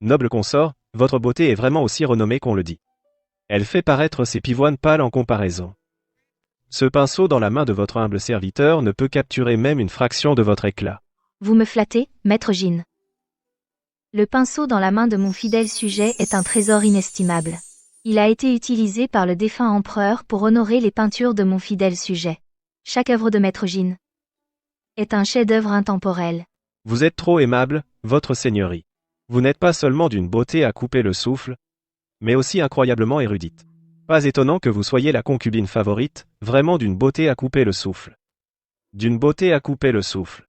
Noble consort, votre beauté est vraiment aussi renommée qu'on le dit. Elle fait paraître ses pivoines pâles en comparaison. Ce pinceau dans la main de votre humble serviteur ne peut capturer même une fraction de votre éclat. Vous me flattez, maître Jin. Le pinceau dans la main de mon fidèle sujet est un trésor inestimable. Il a été utilisé par le défunt empereur pour honorer les peintures de mon fidèle sujet. Chaque œuvre de maître Jin est un chef-d'œuvre intemporel. Vous êtes trop aimable, votre seigneurie. Vous n'êtes pas seulement d'une beauté à couper le souffle, mais aussi incroyablement érudite. Pas étonnant que vous soyez la concubine favorite, vraiment d'une beauté à couper le souffle. D'une beauté à couper le souffle.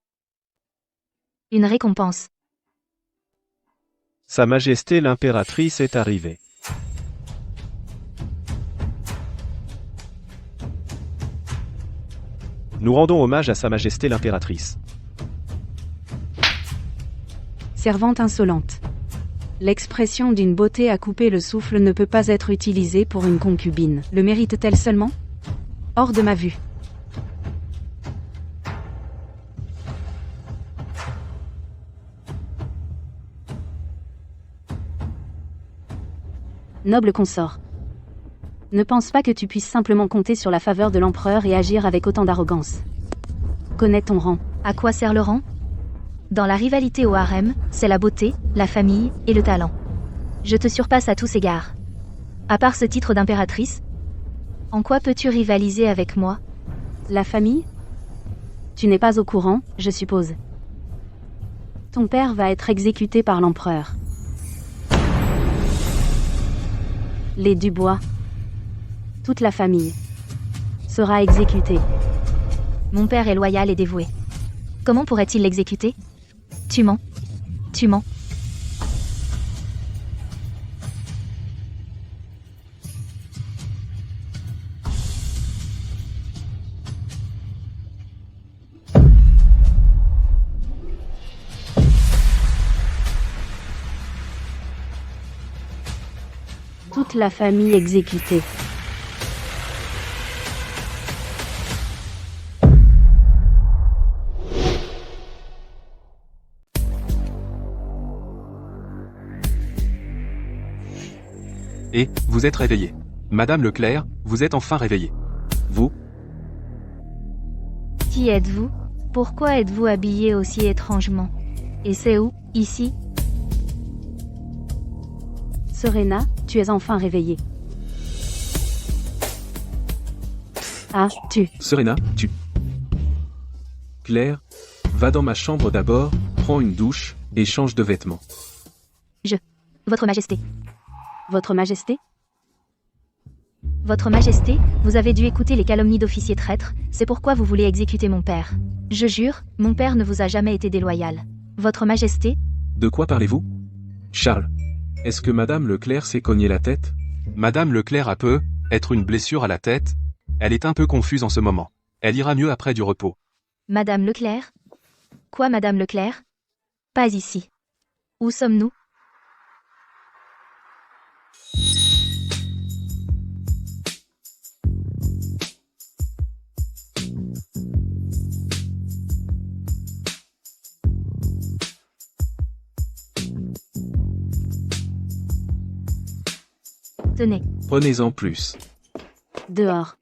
Une récompense. Sa Majesté l'impératrice est arrivée. Nous rendons hommage à Sa Majesté l'impératrice. Servante insolente. L'expression d'une beauté à couper le souffle ne peut pas être utilisée pour une concubine. Le mérite-t-elle seulement? Hors de ma vue. Noble consort. Ne pense pas que tu puisses simplement compter sur la faveur de l'empereur et agir avec autant d'arrogance. Connais ton rang. À quoi sert le rang? Dans la rivalité au harem, c'est la beauté, la famille et le talent. Je te surpasse à tous égards. À part ce titre d'impératrice, en quoi peux-tu rivaliser avec moi? La famille? Tu n'es pas au courant, je suppose. Ton père va être exécuté par l'empereur. Les Dubois, toute la famille, sera exécutée. Mon père est loyal et dévoué. Comment pourrait-il l'exécuter? Tu mens. Tu mens. Toute la famille exécutée. Et, vous êtes réveillée. Madame Leclerc, vous êtes enfin réveillée. Vous? Qui êtes-vous? Pourquoi êtes-vous habillé aussi étrangement? Et c'est où, ici? Serena, tu es enfin réveillée. Ah, tu. Serena, tu. Claire, va dans ma chambre d'abord, prends une douche, et change de vêtements. Votre Majesté. Votre Majesté? Votre Majesté, vous avez dû écouter les calomnies d'officiers traîtres, c'est pourquoi vous voulez exécuter mon père. Je jure, mon père ne vous a jamais été déloyal. Votre Majesté? De quoi parlez-vous? Charles, est-ce que Madame Leclerc s'est cogné la tête? Madame Leclerc a être une blessure à la tête. Elle est un peu confuse en ce moment. Elle ira mieux après du repos. Madame Leclerc? Quoi, Madame Leclerc? Pas ici. Où sommes-nous? Tenez. Prenez-en plus. Dehors.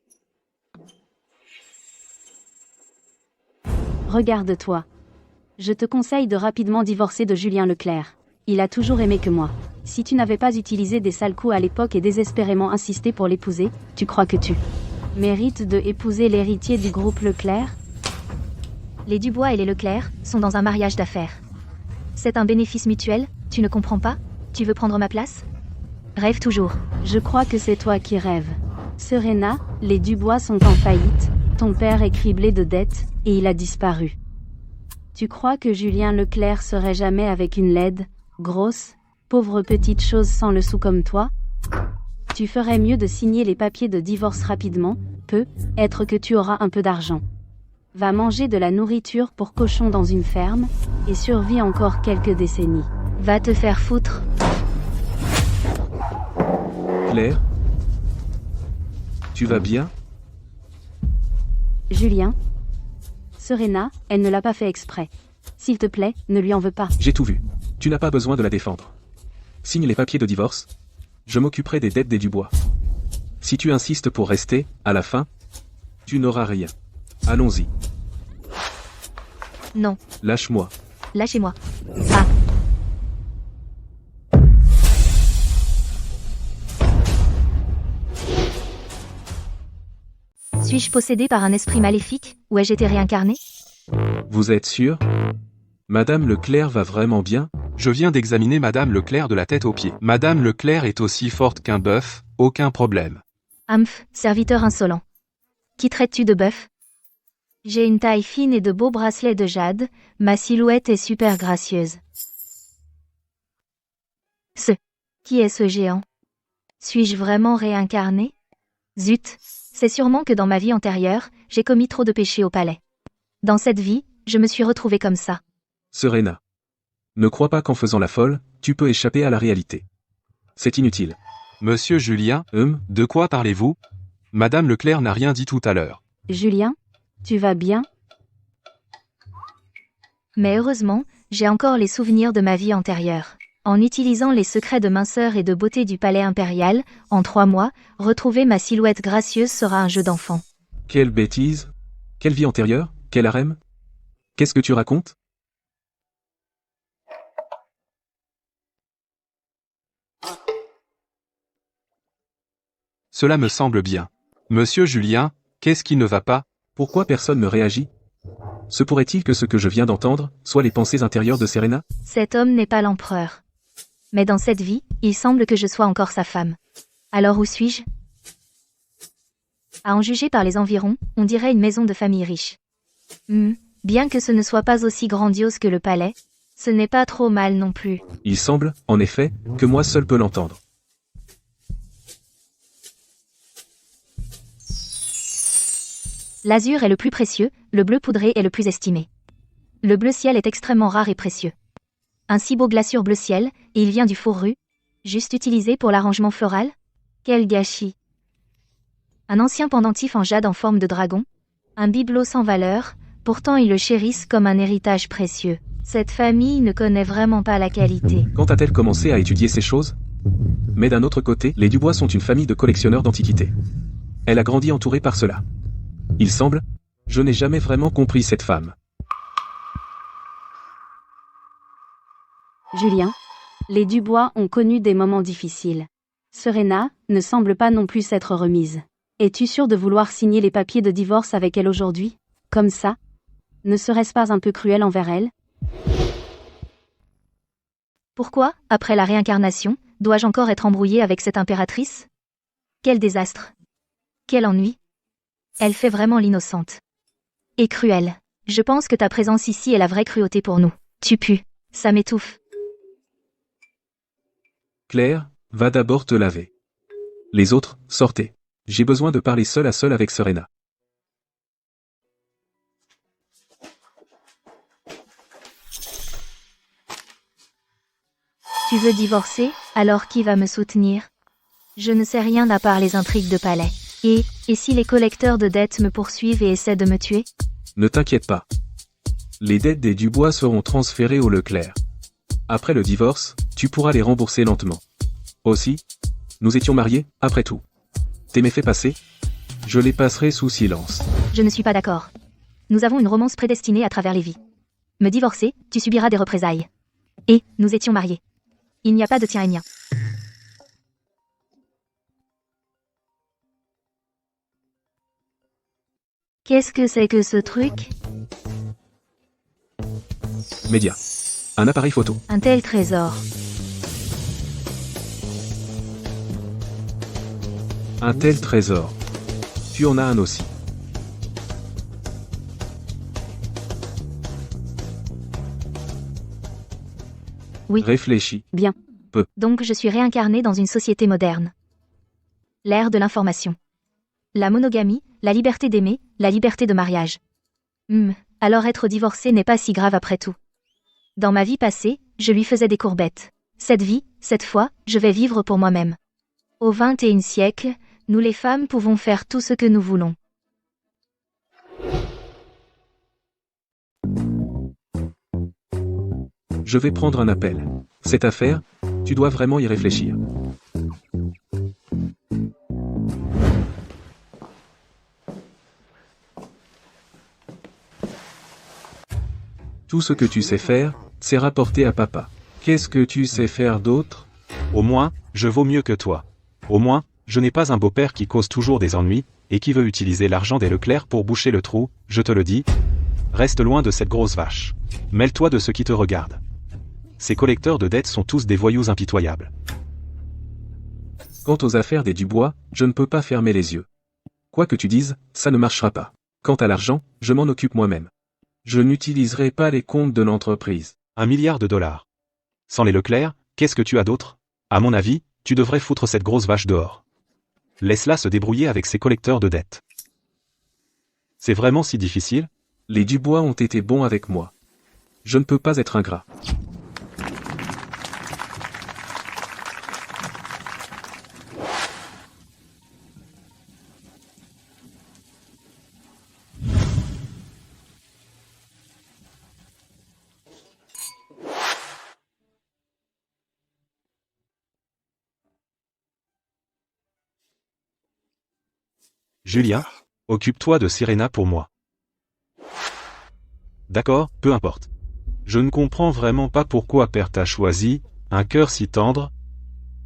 Regarde-toi. Je te conseille de rapidement divorcer de Julien Leclerc. Il a toujours aimé que moi. Si tu n'avais pas utilisé des sales coups à l'époque et désespérément insisté pour l'épouser, tu crois que tu mérites de épouser l'héritier du groupe Leclerc? Les Dubois et les Leclerc sont dans un mariage d'affaires. C'est un bénéfice mutuel, tu ne comprends pas? Tu veux prendre ma place? Rêve toujours. Je crois que c'est toi qui rêves. Serena, les Dubois sont en faillite, ton père est criblé de dettes, et il a disparu. Tu crois que Julien Leclerc serait jamais avec une laide, grosse, pauvre petite chose sans le sou comme toi? Tu ferais mieux de signer les papiers de divorce rapidement, peut-être que tu auras un peu d'argent. Va manger de la nourriture pour cochons dans une ferme, et survis encore quelques décennies. Va te faire foutre. Claire? Tu vas bien? Julien? Serena, elle ne l'a pas fait exprès. S'il te plaît, ne lui en veux pas. J'ai tout vu. Tu n'as pas besoin de la défendre. Signe les papiers de divorce. Je m'occuperai des dettes des Dubois. Si tu insistes pour rester, à la fin, tu n'auras rien. Allons-y. Non, Lâche-moi. lâchez-moi. Ah. Suis-je possédé par un esprit maléfique, ou ai-je été réincarné? Vous êtes sûr? Madame Leclerc va vraiment bien? Je viens d'examiner Madame Leclerc de la tête aux pieds. Madame Leclerc est aussi forte qu'un bœuf, aucun problème. Hamph, serviteur insolent. Qui traites-tu de bœuf? J'ai une taille fine et de beaux bracelets de jade, ma silhouette est super gracieuse. Qui est ce géant? Suis-je vraiment réincarné? Zut, c'est sûrement que dans ma vie antérieure, j'ai commis trop de péchés au palais. Dans cette vie, je me suis retrouvée comme ça. Serena. Ne crois pas qu'en faisant la folle, tu peux échapper à la réalité. C'est inutile. Monsieur Julien, de quoi parlez-vous? Madame Leclerc n'a rien dit tout à l'heure. Julien? Tu vas bien? Mais heureusement, j'ai encore les souvenirs de ma vie antérieure. En utilisant les secrets de minceur et de beauté du palais impérial, en 3 mois, retrouver ma silhouette gracieuse sera un jeu d'enfant. Quelle bêtise? Quelle vie antérieure? Quel harem? Qu'est-ce que tu racontes? Cela me semble bien. Monsieur Julien, qu'est-ce qui ne va pas? Pourquoi personne ne réagit? Se pourrait-il que ce que je viens d'entendre soient les pensées intérieures de Serena? Cet homme n'est pas l'empereur. Mais dans cette vie, il semble que je sois encore sa femme. Alors où suis-je? À en juger par les environs, on dirait une maison de famille riche. Bien que ce ne soit pas aussi grandiose que le palais, ce n'est pas trop mal non plus. Il semble, en effet, que moi seul peux l'entendre. L'azur est le plus précieux, le bleu poudré est le plus estimé. Le bleu ciel est extrêmement rare et précieux. Un si beau glaçure bleu ciel, et il vient du fourru, juste utilisé pour l'arrangement floral? Quel gâchis! Un ancien pendentif en jade en forme de dragon? Un bibelot sans valeur, pourtant ils le chérissent comme un héritage précieux. Cette famille ne connaît vraiment pas la qualité. Quand a-t-elle commencé à étudier ces choses? Mais d'un autre côté, les Dubois sont une famille de collectionneurs d'antiquités. Elle a grandi entourée par cela. Il semble, je n'ai jamais vraiment compris cette femme. Julien? Les Dubois ont connu des moments difficiles. Serena ne semble pas non plus s'être remise. Es-tu sûr de vouloir signer les papiers de divorce avec elle aujourd'hui? Comme ça? Ne serait-ce pas un peu cruel envers elle? Pourquoi, après la réincarnation, dois-je encore être embrouillée avec cette impératrice? Quel désastre! Quel ennui! Elle fait vraiment l'innocente. Et cruelle. Je pense que ta présence ici est la vraie cruauté pour nous. Tu pues. Ça m'étouffe. Claire, va d'abord te laver. Les autres, sortez. J'ai besoin de parler seul à seul avec Serena. Tu veux divorcer? Alors qui va me soutenir? Je ne sais rien à part les intrigues de palais. Et si les collecteurs de dettes me poursuivent et essaient de me tuer? Ne t'inquiète pas. Les dettes des Dubois seront transférées au Leclerc. Après le divorce, tu pourras les rembourser lentement. Aussi, nous étions mariés, après tout. Tes méfaits passés, je les passerai sous silence. Je ne suis pas d'accord. Nous avons une romance prédestinée à travers les vies. Me divorcer, tu subiras des représailles. Et nous étions mariés. Il n'y a pas de tien et mien. Qu'est-ce que c'est que ce truc? Média. Un appareil photo. Un tel trésor. Un tel trésor. Tu en as un aussi. Oui. Réfléchis. Bien. Donc je suis réincarnée dans une société moderne. L'ère de l'information. La monogamie, la liberté d'aimer, la liberté de mariage. Alors être divorcé n'est pas si grave après tout. Dans ma vie passée, je lui faisais des courbettes. Cette vie, cette fois, je vais vivre pour moi-même. Au XXIe siècle, nous les femmes pouvons faire tout ce que nous voulons. Je vais prendre un appel. Cette affaire, Tu dois vraiment y réfléchir. Tout ce que tu sais faire, c'est rapporter à papa. Qu'est-ce que tu sais faire d'autre? Au moins, je vaux mieux que toi. Au moins, je n'ai pas un beau-père qui cause toujours des ennuis, et qui veut utiliser l'argent des Leclerc pour boucher le trou, je te le dis. Reste loin de cette grosse vache. Mêle-toi de ceux qui te regardent. Ces collecteurs de dettes sont tous des voyous impitoyables. Quant aux affaires des Dubois, je ne peux pas fermer les yeux. Quoi que tu dises, ça ne marchera pas. Quant à l'argent, je m'en occupe moi-même. Je n'utiliserai pas les comptes de l'entreprise. $1 milliard. Sans les Leclerc, qu'est-ce que tu as d'autre? À mon avis, tu devrais foutre cette grosse vache dehors. Laisse-la se débrouiller avec ses collecteurs de dettes. C'est vraiment si difficile? Les Dubois ont été bons avec moi. Je ne peux pas être ingrat. Julien, occupe-toi de Serena pour moi. D'accord, peu importe. Je ne comprends vraiment pas pourquoi Père t'a choisi, un cœur si tendre,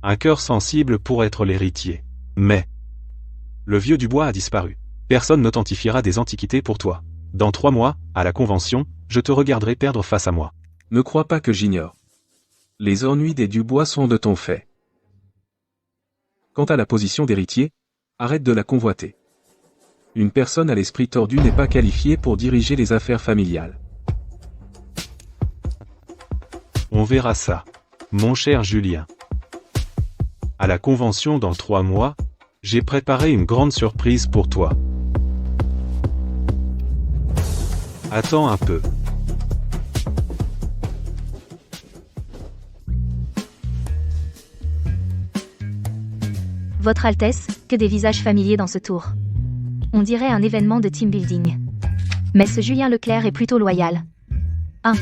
un cœur sensible pour être l'héritier. Mais le vieux Dubois a disparu. Personne n'authentifiera des antiquités pour toi. Dans 3 mois, à la convention, je te regarderai perdre face à moi. Ne crois pas que j'ignore. Les ennuis des Dubois sont de ton fait. Quant à la position d'héritier, arrête de la convoiter. Une personne à l'esprit tordu n'est pas qualifiée pour diriger les affaires familiales. On verra ça, mon cher Julien. À la convention dans 3 mois, j'ai préparé une grande surprise pour toi. Attends un peu. Votre Altesse, que des visages familiers dans ce tour. On dirait un événement de team building. Mais ce Julien Leclerc est plutôt loyal. 1.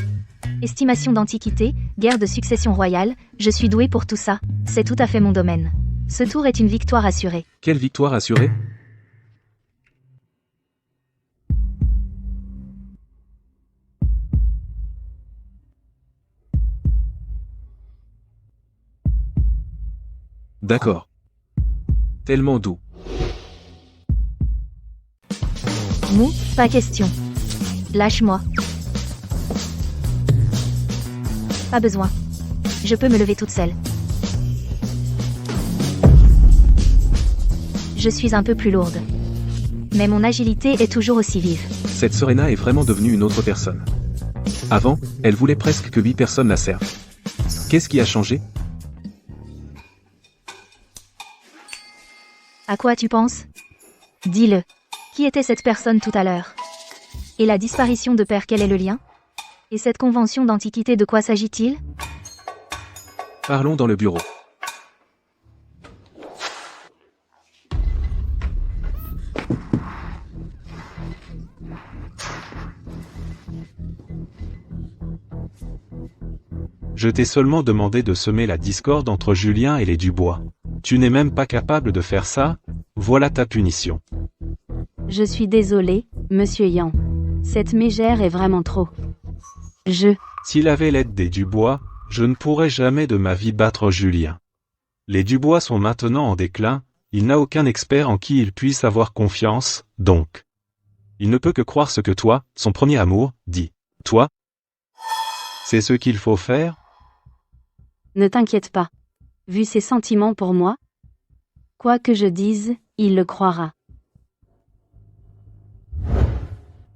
Estimation d'antiquité, guerre de succession royale, je suis doué pour tout ça, c'est tout à fait mon domaine. Ce tour est une victoire assurée. Quelle victoire assurée? D'accord. Tellement doux. Mou, pas question. Lâche-moi. Pas besoin. Je peux me lever toute seule. Je suis un peu plus lourde. Mais mon agilité est toujours aussi vive. Cette Serena est vraiment devenue une autre personne. Avant, elle voulait presque que 8 personnes la servent. Qu'est-ce qui a changé? À quoi tu penses? Dis-le. Qui était cette personne tout à l'heure? Et la disparition de Père, quel est le lien? Et cette convention d'antiquité, de quoi s'agit-il? Parlons dans le bureau. Je t'ai seulement demandé de semer la discorde entre Julien et les Dubois. Tu n'es même pas capable de faire ça? Voilà ta punition. Je suis désolé, monsieur Yan. Cette mégère est vraiment trop. S'il avait l'aide des Dubois, je ne pourrais jamais de ma vie battre Julien. Les Dubois sont maintenant en déclin, il n'a aucun expert en qui il puisse avoir confiance, donc. Il ne peut que croire ce que toi, son premier amour, dit. Toi? C'est ce qu'il faut faire? Ne t'inquiète pas. Vu ses sentiments pour moi, quoi que je dise, il le croira.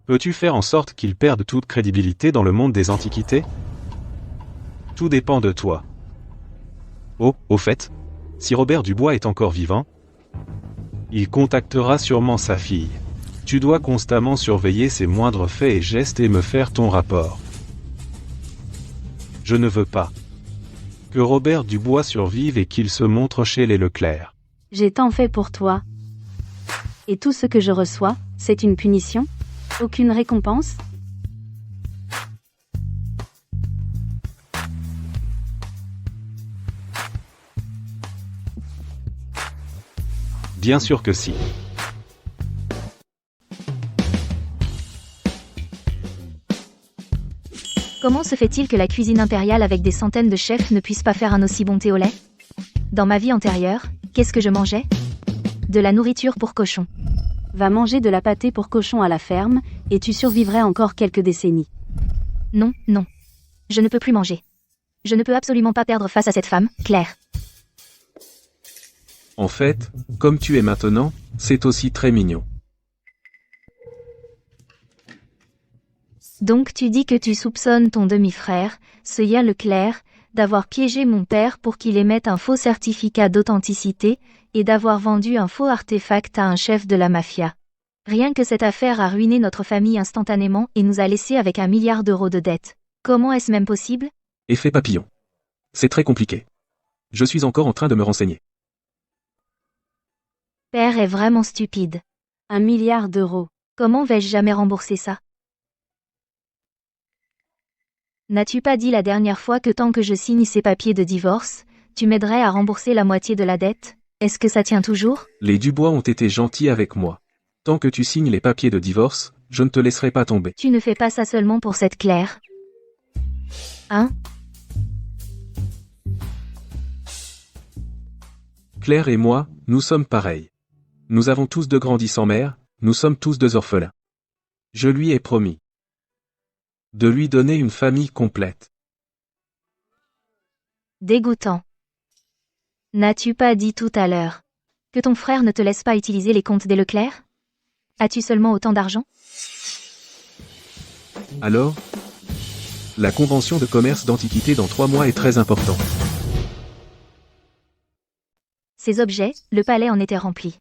Peux-tu faire en sorte qu'il perde toute crédibilité dans le monde des antiquités? Tout dépend de toi. Oh, au fait, si Robert Dubois est encore vivant, il contactera sûrement sa fille. Tu dois constamment surveiller ses moindres faits et gestes et me faire ton rapport. Je ne veux pas que Robert Dubois survive et qu'il se montre chez les Leclerc. J'ai tant fait pour toi. Et tout ce que je reçois, c'est une punition? Aucune récompense? Bien sûr que si. Comment se fait-il que la cuisine impériale avec des centaines de chefs ne puisse pas faire un aussi bon thé au lait? Dans ma vie antérieure, qu'est-ce que je mangeais? De la nourriture pour cochons. Va manger de la pâtée pour cochon à la ferme, et tu survivrais encore quelques décennies. Non, non. Je ne peux plus manger. Je ne peux absolument pas perdre face à cette femme, Claire. En fait, comme tu es maintenant, c'est aussi très mignon. Donc tu dis que tu soupçonnes ton demi-frère, ce Ian Leclerc, d'avoir piégé mon père pour qu'il émette un faux certificat d'authenticité, et d'avoir vendu un faux artefact à un chef de la mafia. Rien que cette affaire a ruiné notre famille instantanément et nous a laissés avec 1 milliard d'euros de dettes. Comment est-ce même possible? Effet papillon. C'est très compliqué. Je suis encore en train de me renseigner. Père est vraiment stupide. 1 milliard d'euros. Comment vais-je jamais rembourser ça? N'as-tu pas dit la dernière fois que tant que je signe ces papiers de divorce, tu m'aiderais à rembourser la moitié de la dette? Est-ce que ça tient toujours? Les Dubois ont été gentils avec moi. Tant que tu signes les papiers de divorce, je ne te laisserai pas tomber. Tu ne fais pas ça seulement pour cette Claire. Hein? Claire et moi, nous sommes pareils. Nous avons tous deux grandi sans mère, nous sommes tous deux orphelins. Je lui ai promis de lui donner une famille complète. Dégoûtant. N'as-tu pas dit tout à l'heure que ton frère ne te laisse pas utiliser les comptes des Leclerc? As-tu seulement autant d'argent? Alors, la convention de commerce d'antiquité dans 3 mois est très importante. Ces objets, le palais en était rempli.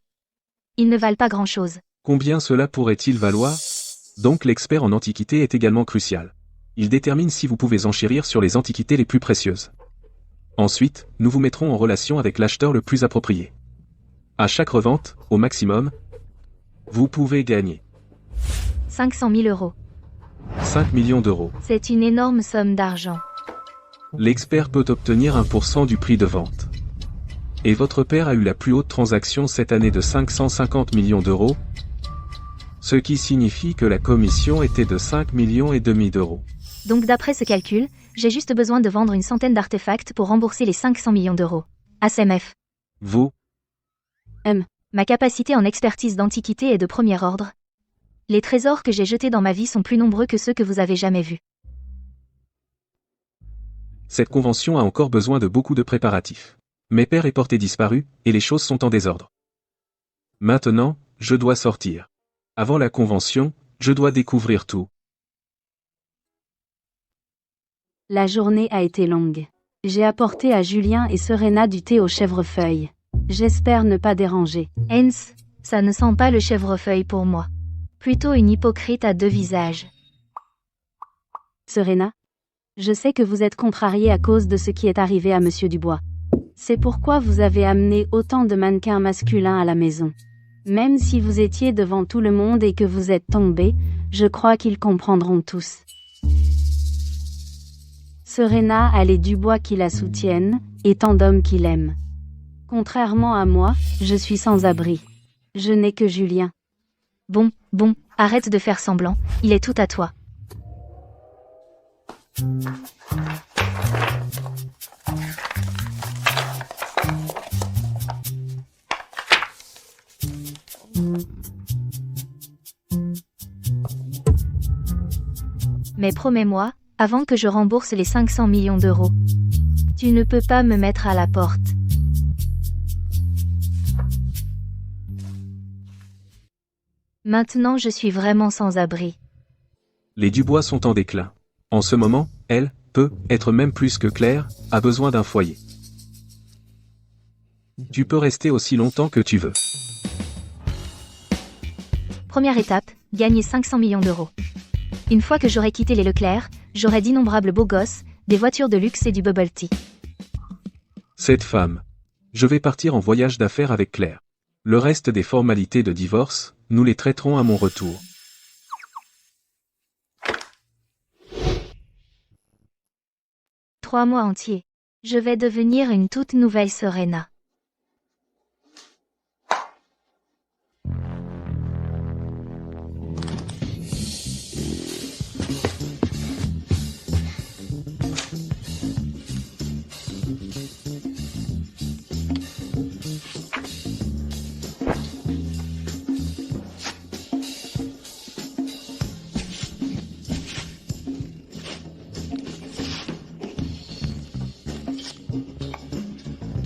Ils ne valent pas grand-chose. Combien cela pourrait-il valoir? Donc l'expert en antiquité est également crucial. Il détermine si vous pouvez enchérir sur les antiquités les plus précieuses. Ensuite, nous vous mettrons en relation avec l'acheteur le plus approprié. À chaque revente, au maximum, vous pouvez gagner 500 000 euros. 5 millions d'euros. C'est une énorme somme d'argent. L'expert peut obtenir 1% du prix de vente. Et votre père a eu la plus haute transaction cette année de 550 millions d'euros, ce qui signifie que la commission était de 5 millions et demi d'euros. Donc d'après ce calcul, j'ai juste besoin de vendre une centaine d'artefacts pour rembourser les 500 millions d'euros. ASMF. Vous, Ma capacité en expertise d'antiquité est de premier ordre. Les trésors que j'ai jetés dans ma vie sont plus nombreux que ceux que vous avez jamais vus. cette convention a encore besoin de beaucoup de préparatifs. Mes père est porté disparu, et les choses sont en désordre. Maintenant, je dois sortir. Avant la convention, je dois découvrir tout. La journée a été longue. J'ai apporté à Julien et Serena du thé au chèvrefeuille. J'espère ne pas déranger. Hens, ça ne sent pas le chèvrefeuille pour moi. Plutôt une hypocrite à 2 visages. Serena? Je sais que vous êtes contrariée à cause de ce qui est arrivé à Monsieur Dubois. C'est pourquoi vous avez amené autant de mannequins masculins à la maison. Même si vous étiez devant tout le monde et que vous êtes tombés, je crois qu'ils comprendront tous. Serena a les Dubois qui la soutiennent, et tant d'hommes qui l'aiment. Contrairement à moi, je suis sans abri. Je n'ai que Julien. Bon, arrête de faire semblant, il est tout à toi. Mais promets-moi, avant que je rembourse les 500 millions d'euros. Tu ne peux pas me mettre à la porte. Maintenant je suis vraiment sans abri. Les Dubois sont en déclin. En ce moment, elle, peut être même plus que Claire, a besoin d'un foyer. Tu peux rester aussi longtemps que tu veux. Première étape, gagner 500 millions d'euros. Une fois que j'aurai quitté les Leclerc, j'aurai d'innombrables beaux gosses, des voitures de luxe et du bubble tea. Cette femme. Je vais partir en voyage d'affaires avec Claire. Le reste des formalités de divorce, nous les traiterons à mon retour. « 3 mois entiers. Je vais devenir une toute nouvelle Serena.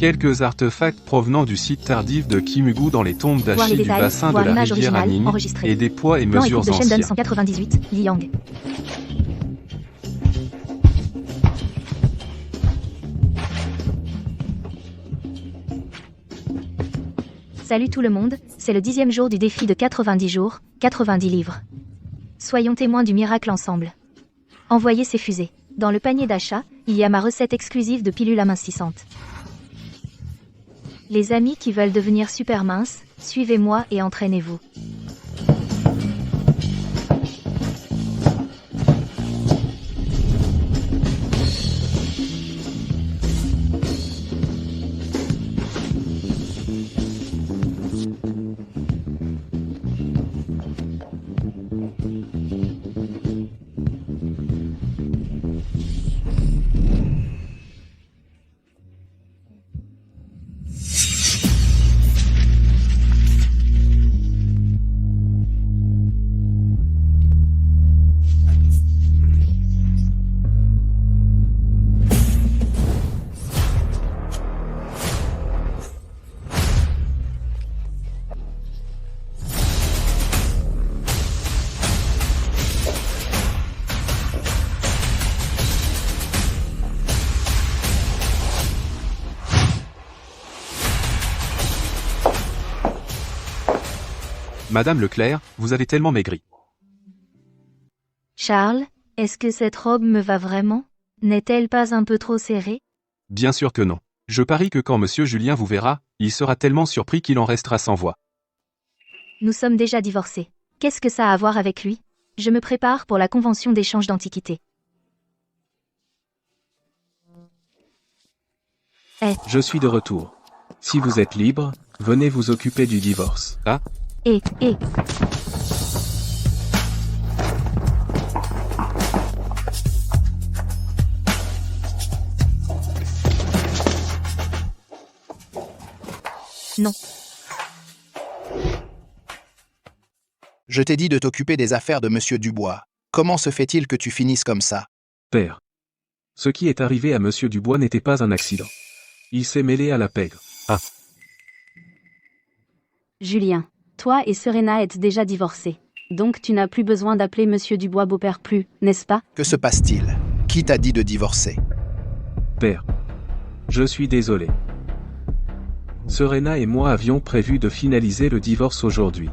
Quelques artefacts provenant du site tardif de Kimugu dans les tombes Voir les d'Ashi du détails, bassin de voir la l'image rivière originale, Anning, enregistrée. et des poids et Plan et mesures coupe de Shendon anciens. 198, Liang. Salut tout le monde, c'est le 10e jour du défi de 90 jours, 90 livres. Soyons témoins du miracle ensemble. Envoyez ces fusées. Dans le panier d'achat, il y a ma recette exclusive de pilules amincissantes. Les amis qui veulent devenir super minces, suivez-moi et entraînez-vous. Madame Leclerc, vous avez tellement maigri. Charles, est-ce que cette robe me va vraiment? N'est-elle pas un peu trop serrée? Bien sûr que non. Je parie que quand Monsieur Julien vous verra, il sera tellement surpris qu'il en restera sans voix. Nous sommes déjà divorcés. Qu'est-ce que ça a à voir avec lui? Je me prépare pour la convention d'échange d'antiquités. Je suis de retour. Si vous êtes libre, venez vous occuper du divorce. Ah, Et, non. Je t'ai dit de t'occuper des affaires de Monsieur Dubois. Comment se fait-il que tu finisses comme ça? Père. Ce qui est arrivé à Monsieur Dubois n'était pas un accident. Il s'est mêlé à la pègre. Julien, toi et Serena êtes déjà divorcés. Donc tu n'as plus besoin d'appeler Monsieur Dubois beau-père plus, n'est-ce pas? Que se passe-t-il? Qui t'a dit de divorcer? Père. Je suis désolé. Serena et moi avions prévu de finaliser le divorce aujourd'hui.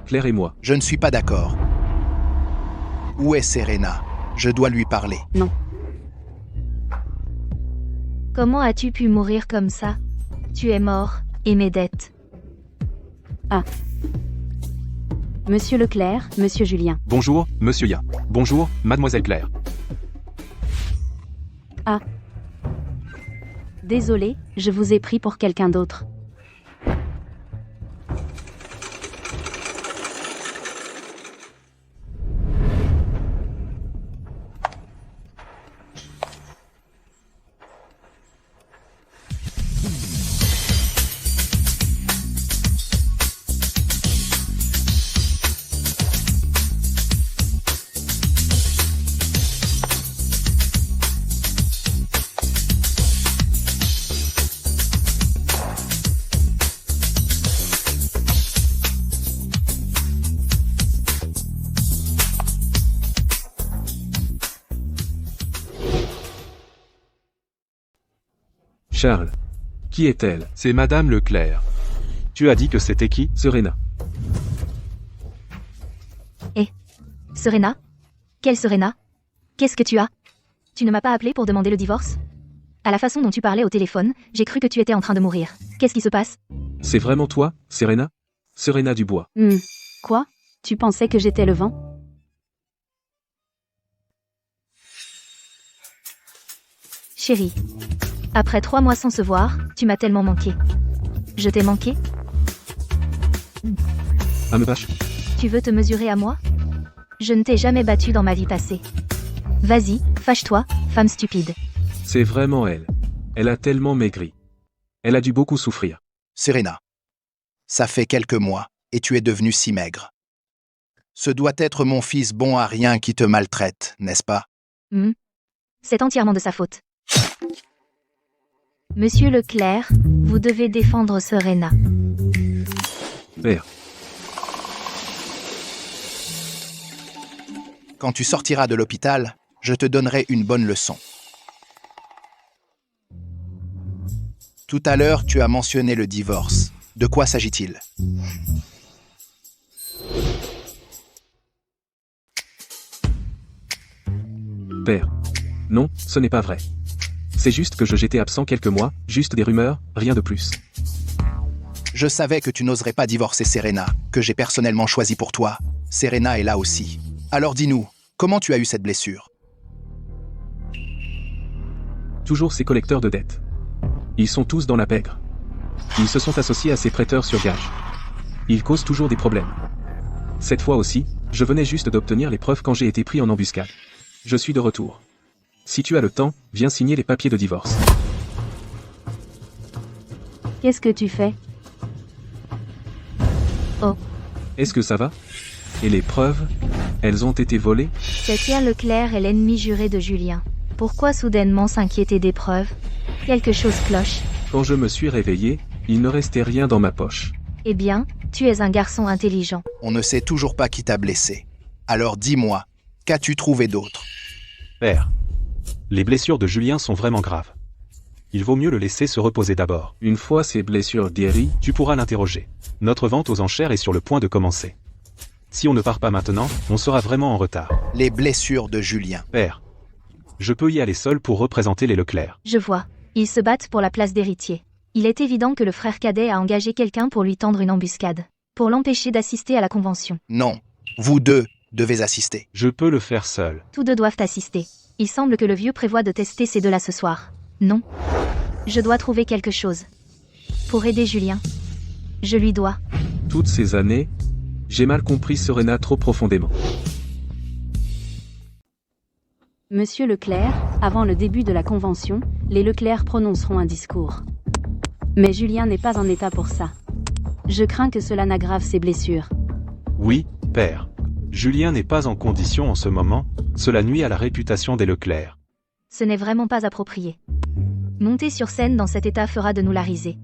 Claire et moi. Je ne suis pas d'accord. Où est Serena? Je dois lui parler. Non. Comment as-tu pu mourir comme ça? Tu es mort, et mes dettes. Monsieur Leclerc, Monsieur Julien. bonjour, Monsieur Ya. Bonjour, Mademoiselle Claire. Désolé, je vous ai pris pour quelqu'un d'autre. Charles. Qui est-elle? C'est Madame Leclerc. Tu as dit que c'était qui? Serena. Serena? Quelle Serena? Qu'est-ce que tu as? Tu ne m'as pas appelé pour demander le divorce? À la façon dont tu parlais au téléphone, j'ai cru que tu étais en train de mourir. Qu'est-ce qui se passe? C'est vraiment toi, Serena? Serena Dubois. Quoi? Tu pensais que j'étais le vent? Chérie. Après 3 mois sans se voir, tu m'as tellement manqué. Je t'ai manqué? Ah me vache. Tu veux te mesurer à moi? Je ne t'ai jamais battu dans ma vie passée. Vas-y, fâche-toi, femme stupide. C'est vraiment elle. Elle a tellement maigri. Elle a dû beaucoup souffrir. Serena. Ça fait quelques mois, et tu es devenue si maigre. Ce doit être mon fils bon à rien qui te maltraite, n'est-ce pas? C'est entièrement de sa faute. Monsieur Leclerc, vous devez défendre Serena. Père, Quand tu sortiras de l'hôpital, je te donnerai une bonne leçon. Tout à l'heure, tu as mentionné le divorce. De quoi s'agit-il? père. Non, ce n'est pas vrai. C'est juste que j'étais absent quelques mois, juste des rumeurs, rien de plus. Je savais que tu n'oserais pas divorcer Serena, que j'ai personnellement choisi pour toi. Serena est là aussi. Alors dis-nous, comment tu as eu cette blessure? Toujours ces collecteurs de dettes. Ils sont tous dans la pègre. Ils se sont associés à ces prêteurs sur gage. Ils causent toujours des problèmes. Cette fois aussi, je venais juste d'obtenir les preuves quand j'ai été pris en embuscade. Je suis de retour. Si tu as le temps, viens signer les papiers de divorce. Qu'est-ce que tu fais? Est-ce que ça va? Et les preuves? Elles ont été volées? Cet Ian Leclerc est l'ennemi juré de Julien. Pourquoi soudainement s'inquiéter des preuves? Quelque chose cloche. Quand je me suis réveillé, il ne restait rien dans ma poche. Eh bien, tu es un garçon intelligent. On ne sait toujours pas qui t'a blessé. Alors dis-moi, qu'as-tu trouvé d'autre? Père, les blessures de Julien sont vraiment graves. Il vaut mieux le laisser se reposer d'abord. Une fois ces blessures guéries, Tu pourras l'interroger. Notre vente aux enchères est sur le point de commencer. Si on ne part pas maintenant, on sera vraiment en retard. Les blessures de Julien. Père, je peux y aller seul pour représenter les Leclerc. Je vois. Ils se battent pour la place d'héritier. Il est évident que le frère cadet a engagé quelqu'un pour lui tendre une embuscade. Pour l'empêcher d'assister à la convention. Non, vous deux devez assister. Je peux le faire seul. Tous deux doivent assister. Il semble que le vieux prévoit de tester ces deux-là ce soir. Non. Je dois trouver quelque chose. Pour aider Julien. Je lui dois. toutes ces années, j'ai mal compris Serena trop profondément. Monsieur Leclerc, avant le début de la convention, les Leclerc prononceront un discours. Mais Julien n'est pas en état pour ça. Je crains que cela n'aggrave ses blessures. Oui, père. Julien n'est pas en condition en ce moment, cela nuit à la réputation des Leclerc. Ce n'est vraiment pas approprié. Monter sur scène dans cet état fera de nous la risée.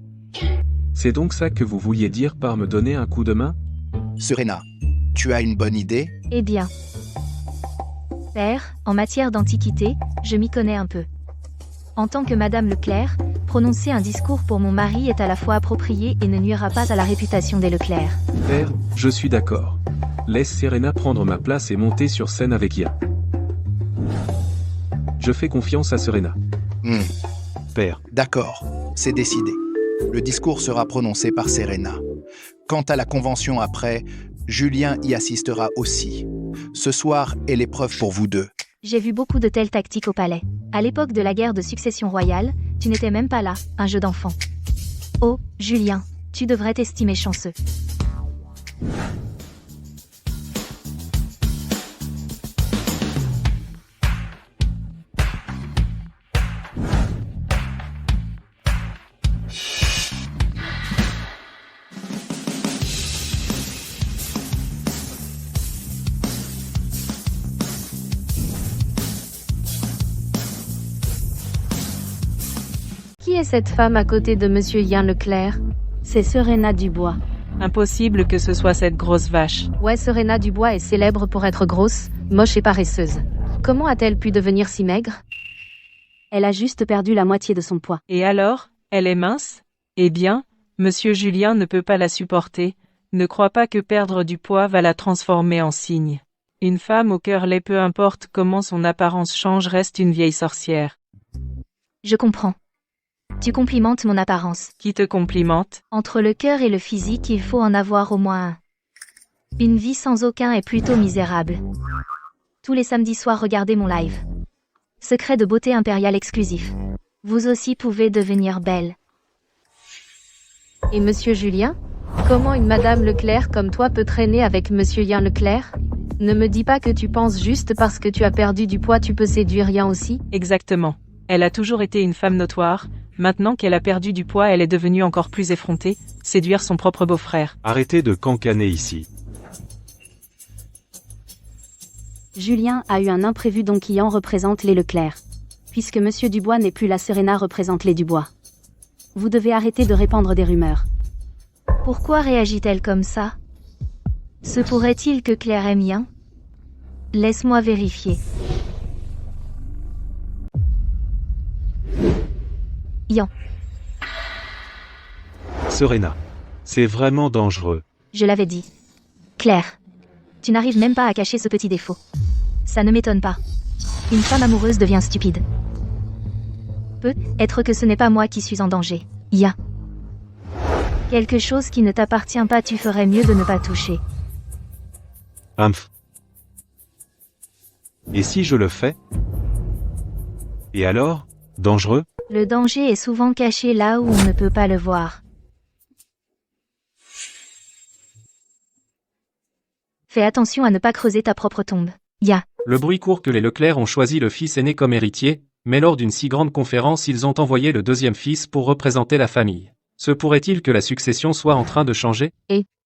C'est donc ça que vous vouliez dire par me donner un coup de main? Serena, tu as une bonne idée? Eh bien. Père, en matière d'antiquité, je m'y connais un peu. En tant que Madame Leclerc, prononcer un discours pour mon mari est à la fois approprié et ne nuira pas à la réputation des Leclerc. Père, je suis d'accord. Laisse Serena prendre ma place et monter sur scène avec Ian. Je fais confiance à Serena. Père, D'accord, c'est décidé. Le discours sera prononcé par Serena. Quant à la convention après, Julien y assistera aussi. Ce soir est l'épreuve pour vous deux. J'ai vu beaucoup de telles tactiques au palais. À l'époque de la guerre de succession royale, tu n'étais même pas là, un jeu d'enfant. Oh, Julien, tu devrais t'estimer chanceux. Qui est cette femme à côté de Monsieur Ian Leclerc? C'est Serena Dubois. Impossible que ce soit cette grosse vache. Ouais, Serena Dubois est célèbre pour être grosse, moche et paresseuse. Comment a-t-elle pu devenir si maigre? Elle a juste perdu la moitié de son poids. Et alors, elle est mince? Eh bien, Monsieur Julien ne peut pas la supporter. Ne crois pas que perdre du poids va la transformer en cygne. Une femme au cœur laid, peu importe comment son apparence change, reste une vieille sorcière. Je comprends. Tu complimentes mon apparence. Qui te complimente? Entre le cœur et le physique, il faut en avoir au moins un. Une vie sans aucun est plutôt misérable. Tous les samedis soirs, regardez mon live. Secret de beauté impériale exclusif. Vous aussi pouvez devenir belle. Et Monsieur Julien? Comment une Madame Leclerc comme toi peut traîner avec Monsieur Ian Leclerc? Ne me dis pas que tu penses juste parce que tu as perdu du poids tu peux séduire Ian aussi? Exactement. Elle a toujours été une femme notoire. Maintenant qu'elle a perdu du poids, elle est devenue encore plus effrontée, séduire son propre beau-frère. arrêtez de cancaner ici. Julien a eu un imprévu donc Ian représente les Leclerc. Puisque Monsieur Dubois n'est plus là, Serena représente les Dubois. vous devez arrêter de répandre des rumeurs. Pourquoi réagit-elle comme ça? Se pourrait-il que Claire aime Yan? Laisse-moi vérifier. Yan, Serena. C'est vraiment dangereux. je l'avais dit. Claire, tu n'arrives même pas à cacher ce petit défaut. Ça ne m'étonne pas. Une femme amoureuse devient stupide. Peut-être que ce n'est pas moi qui suis en danger. Yan. Quelque chose qui ne t'appartient pas, tu ferais mieux de ne pas toucher. Humph. Et si je le fais? Et alors? Dangereux? Le danger est souvent caché là où on ne peut pas le voir. Fais attention à ne pas creuser ta propre tombe. Yan. Le bruit court que les Leclerc ont choisi le fils aîné comme héritier, mais lors d'une si grande conférence ils ont envoyé le deuxième fils pour représenter la famille. Se pourrait-il que la succession soit en train de changer?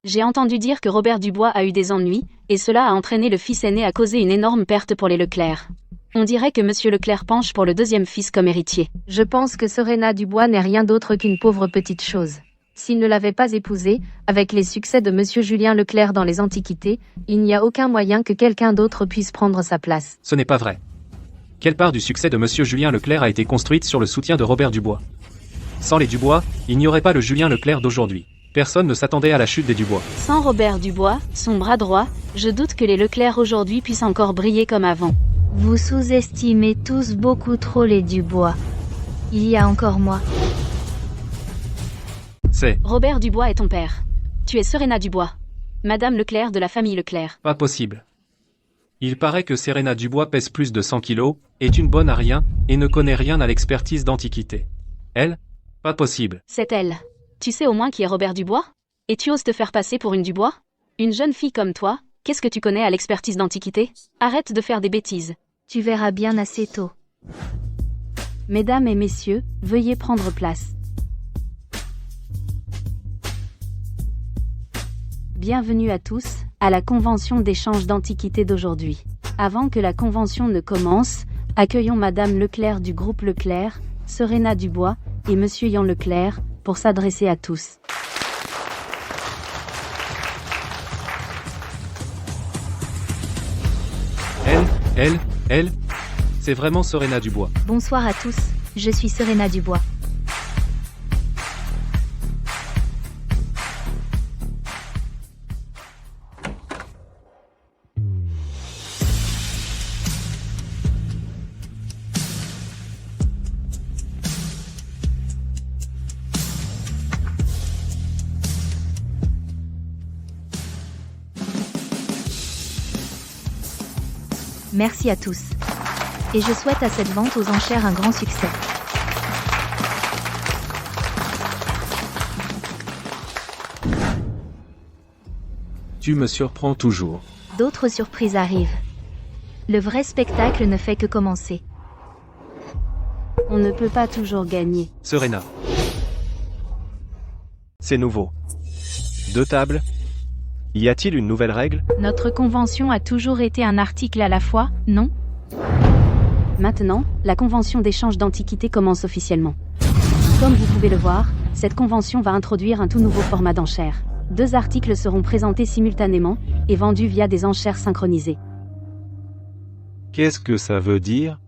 J'ai entendu dire que Robert Dubois a eu des ennuis, et cela a entraîné le fils aîné à causer une énorme perte pour les Leclerc. On dirait que Monsieur Leclerc penche pour le deuxième fils comme héritier. Je pense que Serena Dubois n'est rien d'autre qu'une pauvre petite chose. S'il ne l'avait pas épousée, avec les succès de Monsieur Julien Leclerc dans les Antiquités, il n'y a aucun moyen que quelqu'un d'autre puisse prendre sa place. Ce n'est pas vrai. Quelle part du succès de Monsieur Julien Leclerc a été construite sur le soutien de Robert Dubois? Sans les Dubois, il n'y aurait pas le Julien Leclerc d'aujourd'hui. Personne ne s'attendait à la chute des Dubois. Sans Robert Dubois, son bras droit, je doute que les Leclerc aujourd'hui puissent encore briller comme avant. Vous sous-estimez tous beaucoup trop les Dubois. Il y a encore moi. C'est Robert Dubois est ton père. Tu es Serena Dubois. Madame Leclerc de la famille Leclerc. pas possible. Il paraît que Serena Dubois pèse plus de 100 kilos, est une bonne à rien, et ne connaît rien à l'expertise d'Antiquité. Elle? Pas possible. C'est elle. Tu sais au moins qui est Robert Dubois? Et tu oses te faire passer pour une Dubois? Une jeune fille comme toi, qu'est-ce que tu connais à l'expertise d'Antiquité? Arrête de faire des bêtises. Tu verras bien assez tôt. Mesdames et messieurs, veuillez prendre place. Bienvenue à tous, à la convention d'échange d'Antiquité d'aujourd'hui. Avant que la convention ne commence, accueillons Madame Leclerc du groupe Leclerc, Serena Dubois, et Monsieur Yan Leclerc, pour s'adresser à tous. Elle, c'est vraiment Serena Dubois. Bonsoir à tous, je suis Serena Dubois. Merci à tous. Et je souhaite à cette vente aux enchères un grand succès. Tu me surprends toujours. D'autres surprises arrivent. Le vrai spectacle ne fait que commencer. On ne peut pas toujours gagner. Serena. C'est nouveau. 2 tables? Y a-t-il une nouvelle règle? Notre convention a toujours été un article à la fois, non? Maintenant, la convention d'échange d'Antiquité commence officiellement. Comme vous pouvez le voir, cette convention va introduire un tout nouveau format d'enchères. 2 articles seront présentés simultanément et vendus via des enchères synchronisées. Qu'est-ce que ça veut dire?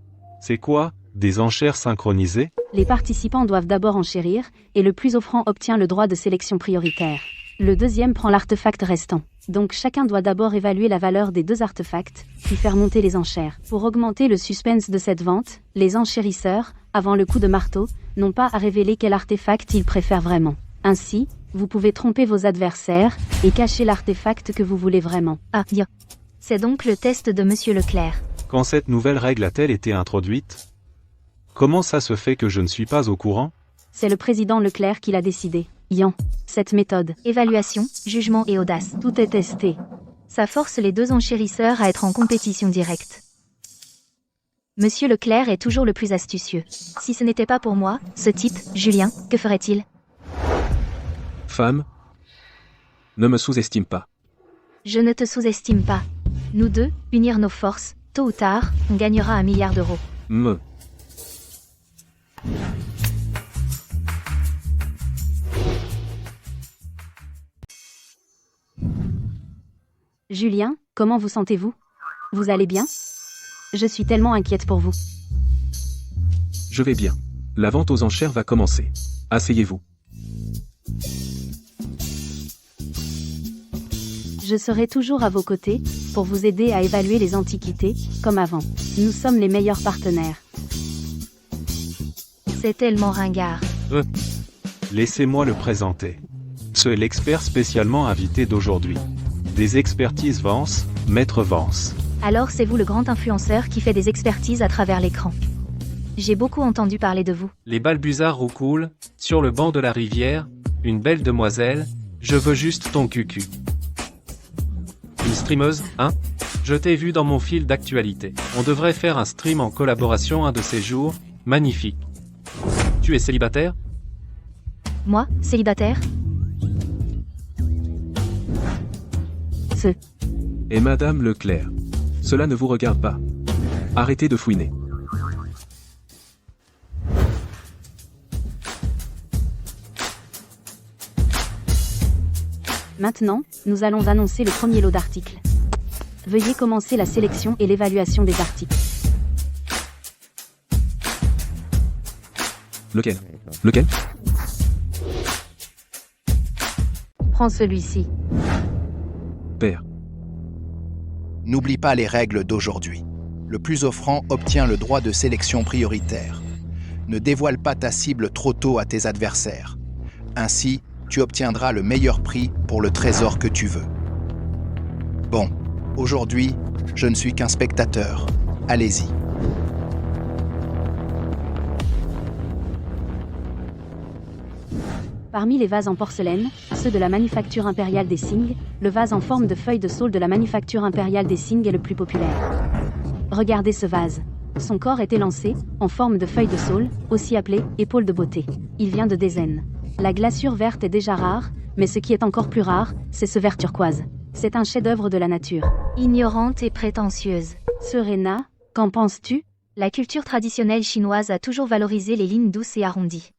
C'est quoi, des enchères synchronisées? Les participants doivent d'abord enchérir, et le plus offrant obtient le droit de sélection prioritaire. Le deuxième prend l'artefact restant. Donc chacun doit d'abord évaluer la valeur des 2 artefacts, puis faire monter les enchères. Pour augmenter le suspense de cette vente, les enchérisseurs, avant le coup de marteau, n'ont pas à révéler quel artefact ils préfèrent vraiment. Ainsi, vous pouvez tromper vos adversaires et cacher l'artefact que vous voulez vraiment. Ah, bien. C'est donc le test de Monsieur Leclerc. Quand cette nouvelle règle a-t-elle été introduite? Comment ça se fait que je ne suis pas au courant? C'est le président Leclerc qui l'a décidé. Yan, cette méthode. Évaluation, jugement et audace. Tout est testé. Ça force les 2 enchérisseurs à être en compétition directe. Monsieur Leclerc est toujours le plus astucieux. Si ce n'était pas pour moi, ce type, Julien, que ferait-il? Femme. Ne me sous-estime pas. Je ne te sous-estime pas. Nous deux, unir nos forces, tôt ou tard, on gagnera 1 milliard d'euros. Julien, comment vous sentez-vous? Vous allez bien? Je suis tellement inquiète pour vous. Je vais bien. La vente aux enchères va commencer. Asseyez-vous. Je serai toujours à vos côtés, pour vous aider à évaluer les antiquités, comme avant. Nous sommes les meilleurs partenaires. C'est tellement ringard. Laissez-moi le présenter. C'est l'expert spécialement invité d'aujourd'hui. Des expertises Vance, Maître Vance. Alors c'est vous le grand influenceur qui fait des expertises à travers l'écran. J'ai beaucoup entendu parler de vous. Les balbuzards roucoulent, sur le banc de la rivière, une belle demoiselle, je veux juste ton cucu. Une streameuse, hein? Je t'ai vu dans mon fil d'actualité. On devrait faire un stream en collaboration un de ces jours, magnifique. Tu es célibataire? Moi, célibataire? Et Madame Leclerc. Cela ne vous regarde pas. Arrêtez de fouiner. Maintenant, nous allons annoncer le premier lot d'articles. Veuillez commencer la sélection et l'évaluation des articles. Lequel? Lequel? Prends celui-ci. Père. N'oublie pas les règles d'aujourd'hui. Le plus offrant obtient le droit de sélection prioritaire. Ne dévoile pas ta cible trop tôt à tes adversaires. Ainsi, tu obtiendras le meilleur prix pour le trésor que tu veux. Bon, aujourd'hui, je ne suis qu'un spectateur. Allez-y. Parmi les vases en porcelaine, ceux de la manufacture impériale des Sing, le vase en forme de feuille de saule de la manufacture impériale des Sing est le plus populaire. Regardez ce vase. Son corps est élancé, en forme de feuille de saule, aussi appelée épaule de beauté. Il vient de Dézen. La glaçure verte est déjà rare, mais ce qui est encore plus rare, c'est ce vert turquoise. C'est un chef-d'œuvre de la nature. Ignorante et prétentieuse. Serena, qu'en penses-tu? La culture traditionnelle chinoise a toujours valorisé les lignes douces et arrondies.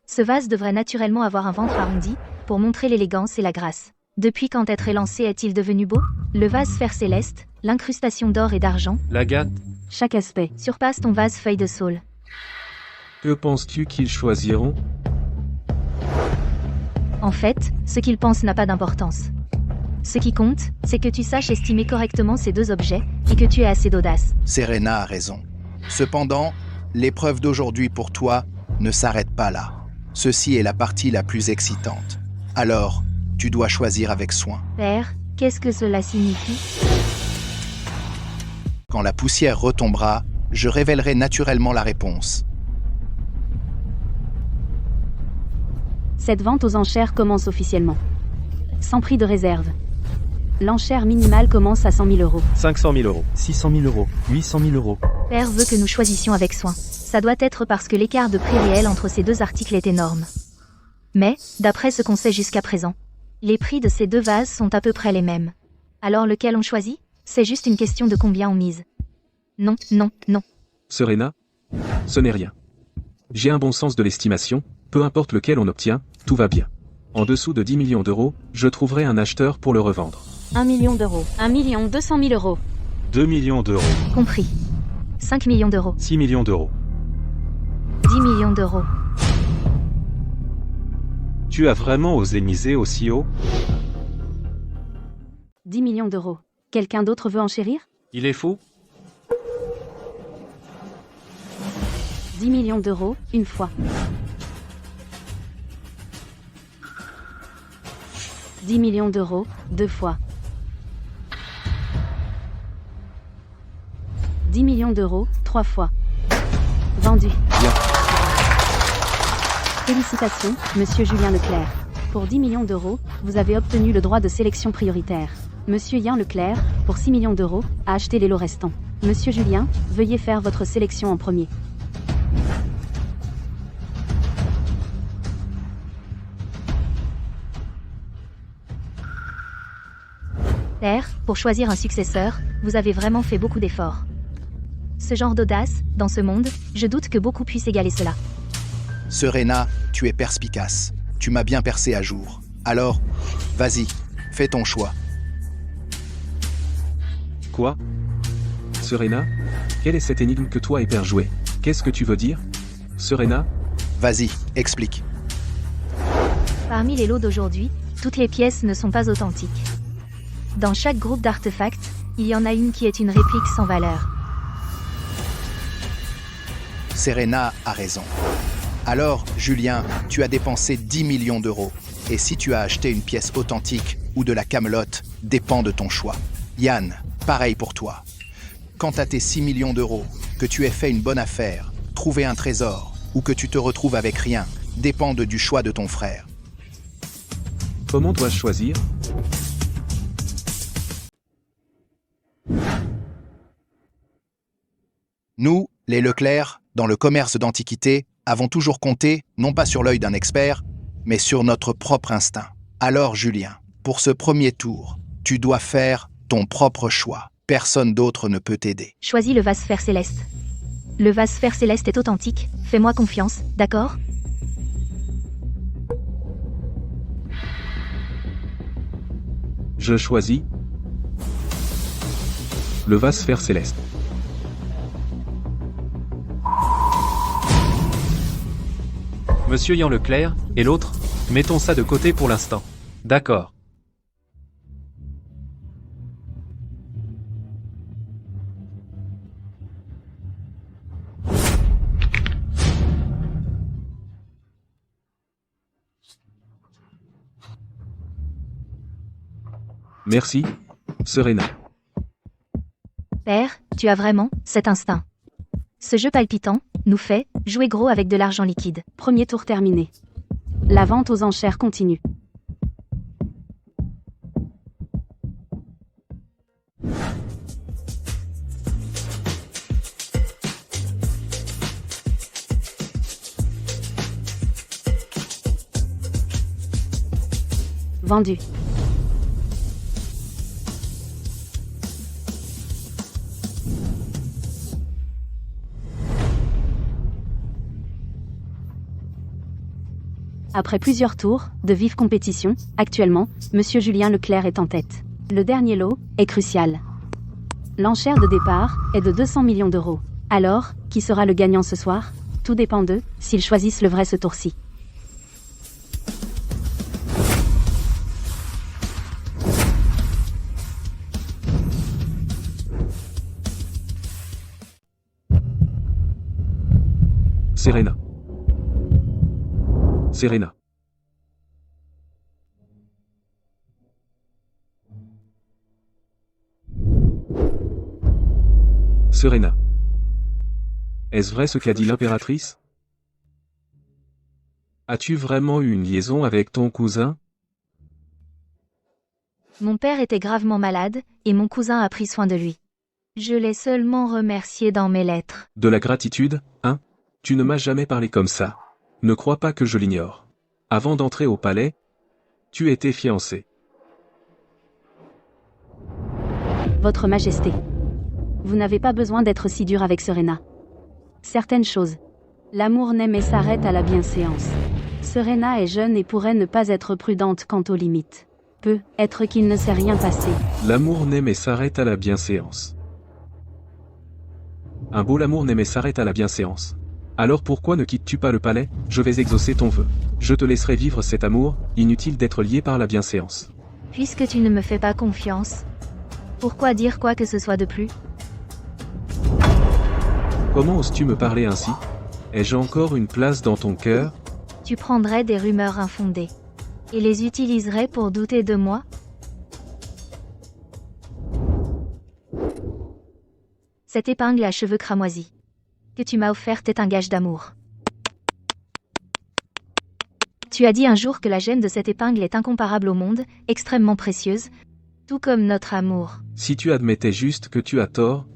Ce vase devrait naturellement avoir un ventre arrondi, pour montrer l'élégance et la grâce. Depuis quand être élancé est-il devenu beau? Le vase fer céleste, l'incrustation d'or et d'argent, L'agate, Chaque aspect. surpasse ton vase feuille de saule. Que penses-tu qu'ils choisiront? En fait, ce qu'ils pensent n'a pas d'importance. Ce qui compte, c'est que tu saches estimer correctement ces deux objets, et que tu aies assez d'audace. Serena a raison. Cependant, l'épreuve d'aujourd'hui pour toi ne s'arrête pas là. Ceci est la partie la plus excitante. Alors, tu dois choisir avec soin. Père, qu'est-ce que cela signifie? Quand la poussière retombera, je révélerai naturellement la réponse. Cette vente aux enchères commence officiellement. Sans prix de réserve. L'enchère minimale commence à 100 000 euros. 500 000 euros. 600 000 euros, 800 000 euros. Père veut que nous choisissions avec soin. Ça doit être parce que l'écart de prix réel entre ces deux articles est énorme. Mais, d'après ce qu'on sait jusqu'à présent, les prix de ces deux vases sont à peu près les mêmes. Alors lequel on choisit? C'est juste une question de combien on mise. Non, non, non. Serena? Ce n'est rien. J'ai un bon sens de l'estimation, peu importe lequel on obtient, tout va bien. En dessous de 10 millions d'euros, je trouverai un acheteur pour le revendre. 1 million d'euros. 1 200 000 euros. 2 millions d'euros. Compris. 5 millions d'euros. 6 millions d'euros. 10 millions d'euros. Tu as vraiment osé miser aussi haut? 10 millions d'euros. Quelqu'un d'autre veut enchérir? Il est fou? 10 millions d'euros, une fois. 10 millions d'euros, deux fois. 10 millions d'euros, trois fois. Vendu. Bien. Félicitations, Monsieur Julien Leclerc. Pour 10 millions d'euros, vous avez obtenu le droit de sélection prioritaire. Monsieur Yann Leclerc, pour 6 millions d'euros, a acheté les lots restants. Monsieur Julien, veuillez faire votre sélection en premier. Père, pour choisir un successeur, vous avez vraiment fait beaucoup d'efforts. Ce genre d'audace, dans ce monde, je doute que beaucoup puissent égaler cela. Serena, tu es perspicace. Tu m'as bien percé à jour. Alors, vas-y, fais ton choix. Quoi? Serena, quelle est cette énigme que toi et Père jouez? Qu'est-ce que tu veux dire? Serena, Vas-y, explique. Parmi les lots d'aujourd'hui, toutes les pièces ne sont pas authentiques. Dans chaque groupe d'artefacts, il y en a une qui est une réplique sans valeur. Serena a raison. Alors, Julien, tu as dépensé 10 millions d'euros. Et si tu as acheté une pièce authentique ou de la camelote, dépend de ton choix. Yann, pareil pour toi. Quant à tes 6 millions d'euros, que tu aies fait une bonne affaire, trouvé un trésor, ou que tu te retrouves avec rien, dépendent du choix de ton frère. comment dois-je choisir? Nous, les Leclerc, dans le commerce d'antiquité, avons toujours compté, non pas sur l'œil d'un expert, mais sur notre propre instinct. Alors, Julien, pour ce premier tour, tu dois faire ton propre choix. Personne d'autre ne peut t'aider. Choisis le vase fer céleste. Le vase fer céleste est authentique, fais-moi confiance, d'accord? Je choisis le vase fer céleste. Monsieur Yann Leclerc, et l'autre? Mettons ça de côté pour l'instant. D'accord. Merci, Serena. Père, tu as vraiment cet instinct. Ce jeu palpitant nous fait jouer gros avec de l'argent liquide. Premier tour terminé. La vente aux enchères continue. Vendu. Après plusieurs tours, de vive compétition, actuellement, Monsieur Julien Leclerc est en tête. Le dernier lot est crucial. L'enchère de départ est de 200 millions d'euros. Alors, qui sera le gagnant ce soir? Tout dépend d'eux, s'ils choisissent le vrai ce tour-ci. Serena. Serena. Serena. Est-ce vrai ce qu'a dit l'impératrice? As-tu vraiment eu une liaison avec ton cousin? Mon père était gravement malade, et mon cousin a pris soin de lui. Je l'ai seulement remercié dans mes lettres. De la gratitude, hein? Tu ne m'as jamais parlé comme ça. Ne crois pas que je l'ignore. Avant d'entrer au palais, tu étais fiancé. Votre Majesté. Vous n'avez pas besoin d'être si dur avec Serena. Certaines choses. L'amour naît mais s'arrête à la bienséance. Serena est jeune et pourrait ne pas être prudente quant aux limites. Peut être qu'il ne s'est rien passé. L'amour naît mais s'arrête à la bienséance. Un beau l'amour naît mais s'arrête à la bienséance. Alors pourquoi ne quittes-tu pas le palais? Je vais exaucer ton vœu. Je te laisserai vivre cet amour, inutile d'être lié par la bienséance. Puisque tu ne me fais pas confiance, pourquoi dire quoi que ce soit de plus? Comment oses-tu me parler ainsi? Ai-je encore une place dans ton cœur? Tu prendrais des rumeurs infondées et les utiliserais pour douter de moi? Cette épingle à cheveux cramoisis que tu m'as offerte est un gage d'amour. Tu as dit un jour que la gemme de cette épingle est incomparable au monde, extrêmement précieuse, tout comme notre amour. Si tu admettais juste que tu as tort,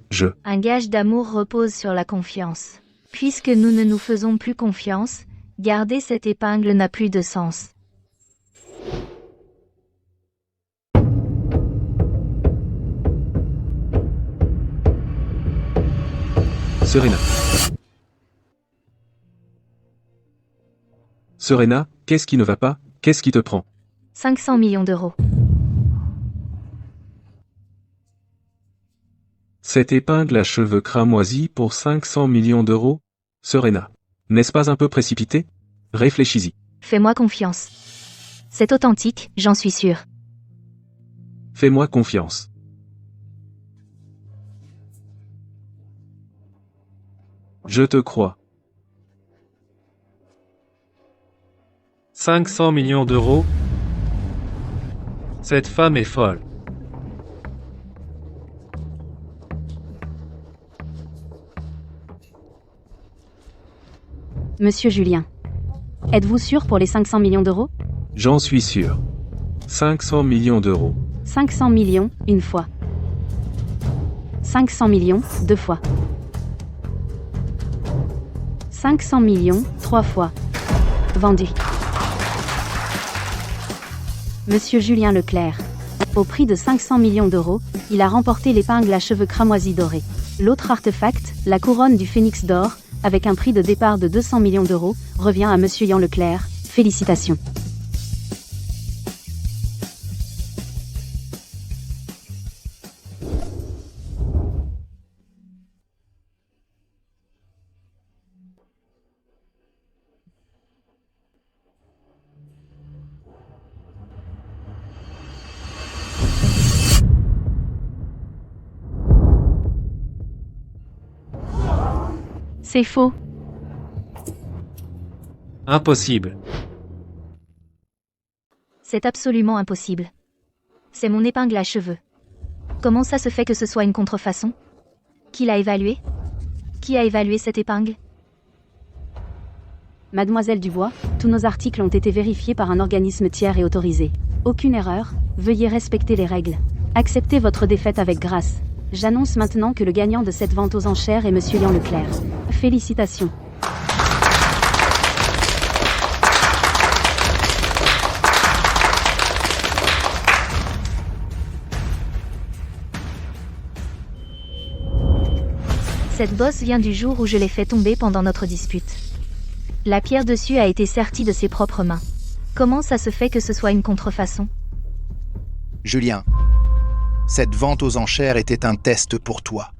Un gage d'amour repose sur la confiance. Puisque nous ne nous faisons plus confiance, garder cette épingle n'a plus de sens. Serena. Serena, qu'est-ce qui ne va pas? Qu'est-ce qui te prend? 500 millions d'euros. Cette épingle à cheveux cramoisis pour 500 millions d'euros? Serena. N'est-ce pas un peu précipité? Réfléchis-y. Fais-moi confiance. C'est authentique, j'en suis sûr. Fais-moi confiance. Je te crois. 500 millions d'euros? Cette femme est folle. Monsieur Julien. Êtes-vous sûr pour les 500 millions d'euros? J'en suis sûr. 500 millions d'euros. 500 millions, une fois. 500 millions, deux fois. 500 millions, trois fois. Vendu. Monsieur Julien Leclerc. Au prix de 500 millions d'euros, il a remporté l'épingle à cheveux cramoisis dorés. L'autre artefact, la couronne du Phénix d'or, avec un prix de départ de 200 millions d'euros, revient à Monsieur Yann Leclerc. Félicitations. C'est faux. Impossible. C'est absolument impossible. C'est mon épingle à cheveux. Comment ça se fait que ce soit une contrefaçon? Qui l'a évalué? Qui a évalué cette épingle? Mademoiselle Dubois, tous nos articles ont été vérifiés par un organisme tiers et autorisé. Aucune erreur, veuillez respecter les règles. Acceptez votre défaite avec grâce. J'annonce maintenant que le gagnant de cette vente aux enchères est Monsieur Yann Leclerc. Félicitations. Cette bosse vient du jour où je l'ai fait tomber pendant notre dispute. La pierre dessus a été sertie de ses propres mains. Comment ça se fait que ce soit une contrefaçon? Julien, cette vente aux enchères était un test pour toi.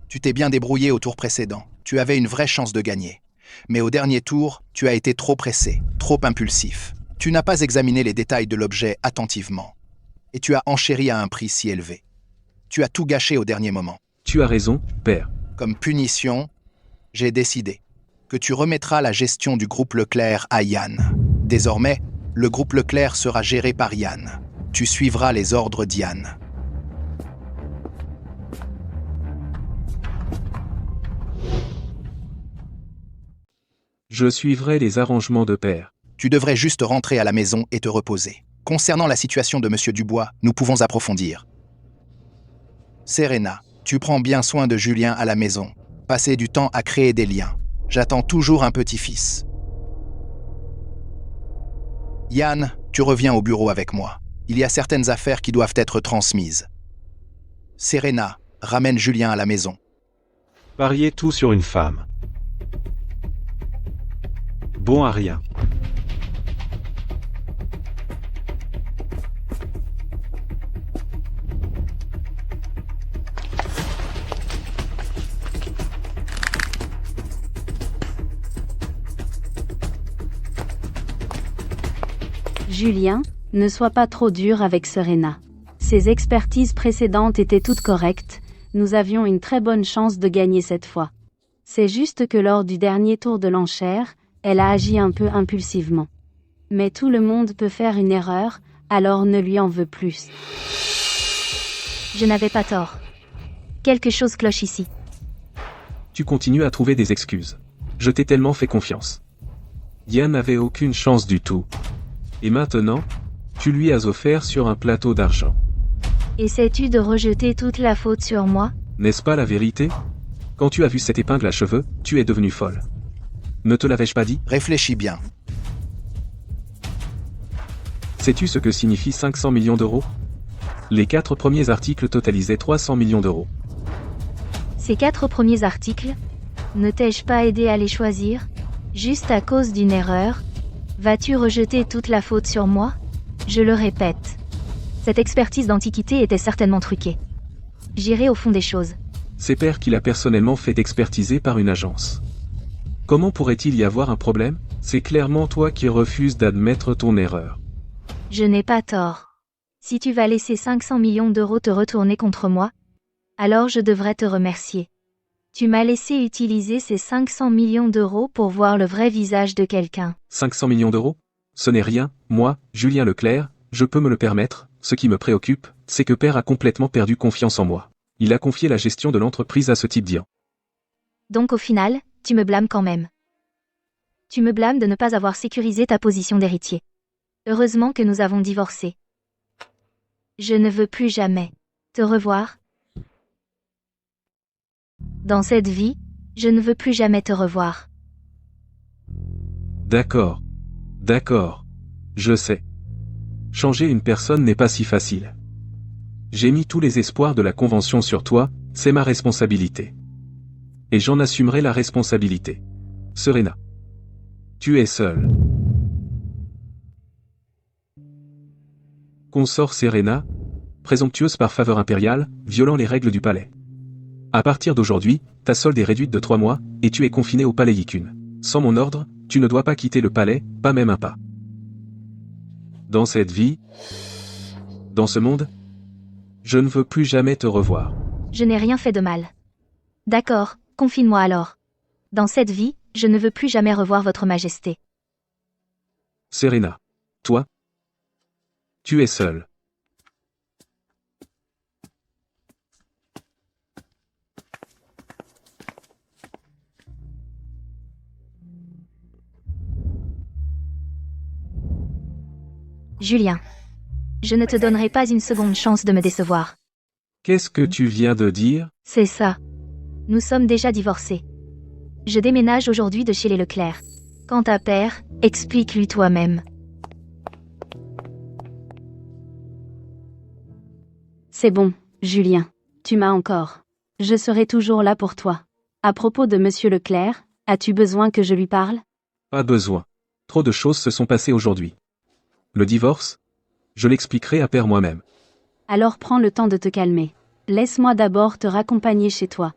Tu t'es bien débrouillé au tour précédent. Tu avais une vraie chance de gagner. Mais au dernier tour, tu as été trop pressé, trop impulsif. Tu n'as pas examiné les détails de l'objet attentivement. Et tu as enchéri à un prix si élevé. Tu as tout gâché au dernier moment. Tu as raison, père. Comme punition, j'ai décidé que tu remettras la gestion du groupe Leclerc à Yann. Désormais, le groupe Leclerc sera géré par Yann. Tu suivras les ordres d'Yann. Je suivrai les arrangements de père. Tu devrais juste rentrer à la maison et te reposer. Concernant la situation de Monsieur Dubois, nous pouvons approfondir. Serena, tu prends bien soin de Julien à la maison. Passez du temps à créer des liens. J'attends toujours un petit-fils. Yann, tu reviens au bureau avec moi. Il y a certaines affaires qui doivent être transmises. Serena, ramène Julien à la maison. Pariez tout sur une femme. Bon à rien. Julien, ne sois pas trop dur avec Serena. Ses expertises précédentes étaient toutes correctes, nous avions une très bonne chance de gagner cette fois. C'est juste que lors du dernier tour de l'enchère, elle a agi un peu impulsivement. Mais tout le monde peut faire une erreur, alors ne lui en veux plus. Je n'avais pas tort. Quelque chose cloche ici. Tu continues à trouver des excuses. Je t'ai tellement fait confiance. Yann n'avait aucune chance du tout. Et maintenant, tu lui as offert sur un plateau d'argent. Essaies-tu de rejeter toute la faute sur moi? N'est-ce pas la vérité? Quand tu as vu cette épingle à cheveux, tu es devenue folle. Ne te l'avais-je pas dit? Réfléchis bien. Sais-tu ce que signifie 500 millions d'euros? Les 4 premiers articles totalisaient 300 millions d'euros. Ces 4 premiers articles, ne t'ai-je pas aidé à les choisir? Juste à cause d'une erreur? Vas-tu rejeter toute la faute sur moi? Je le répète. Cette expertise d'antiquité était certainement truquée. J'irai au fond des choses. C'est Père qui l'a personnellement fait expertiser par une agence. Comment pourrait-il y avoir un problème? C'est clairement toi qui refuses d'admettre ton erreur. Je n'ai pas tort. Si tu vas laisser 500 millions d'euros te retourner contre moi, alors je devrais te remercier. Tu m'as laissé utiliser ces 500 millions d'euros pour voir le vrai visage de quelqu'un. 500 millions d'euros? Ce n'est rien, moi, Julien Leclerc, je peux me le permettre. Ce qui me préoccupe, c'est que Père a complètement perdu confiance en moi. Il a confié la gestion de l'entreprise à ce type d'Ian. Donc au final, tu me blâmes quand même. Tu me blâmes de ne pas avoir sécurisé ta position d'héritier. Heureusement que nous avons divorcé. Je ne veux plus jamais te revoir. Dans cette vie, je ne veux plus jamais te revoir. D'accord. D'accord. Je sais. Changer une personne n'est pas si facile. J'ai mis tous les espoirs de la convention sur toi, c'est ma responsabilité. Et j'en assumerai la responsabilité. Serena. Tu es seule. Consort Serena, présomptueuse par faveur impériale, violant les règles du palais. À partir d'aujourd'hui, ta solde est réduite de 3 mois, et tu es confinée au palais Yikun. Sans mon ordre, tu ne dois pas quitter le palais, pas même un pas. Dans cette vie, dans ce monde, je ne veux plus jamais te revoir. Je n'ai rien fait de mal. D'accord, confine-moi alors. Dans cette vie, je ne veux plus jamais revoir votre majesté. Serena. Toi? Tu es seule. Julien. Je ne te donnerai pas une seconde chance de me décevoir. Qu'est-ce que tu viens de dire? C'est ça. Nous sommes déjà divorcés. Je déménage aujourd'hui de chez les Leclerc. Quant à Père, explique-lui toi-même. C'est bon, Julien. Tu m'as encore. Je serai toujours là pour toi. À propos de Monsieur Leclerc, as-tu besoin que je lui parle? Pas besoin. Trop de choses se sont passées aujourd'hui. Le divorce? Je l'expliquerai à Père moi-même. Alors prends le temps de te calmer. Laisse-moi d'abord te raccompagner chez toi.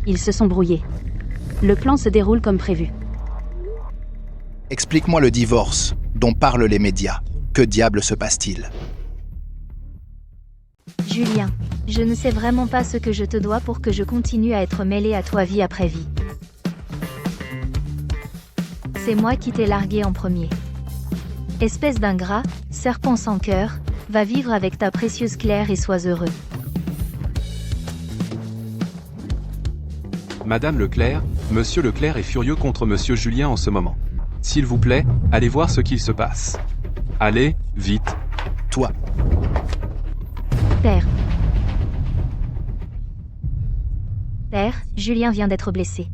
Ils se sont brouillés. Le plan se déroule comme prévu. Explique-moi le divorce dont parlent les médias. Que diable se passe-t-il? Julien, je ne sais vraiment pas ce que je te dois pour que je continue à être mêlée à toi vie après vie. C'est moi qui t'ai largué en premier. Espèce d'ingrat, serpent sans cœur, va vivre avec ta précieuse Claire et sois heureux. Madame Leclerc, Monsieur Leclerc est furieux contre Monsieur Julien en ce moment. S'il vous plaît, allez voir ce qu'il se passe. Allez, vite. Toi, Père. Père, Julien vient d'être blessé.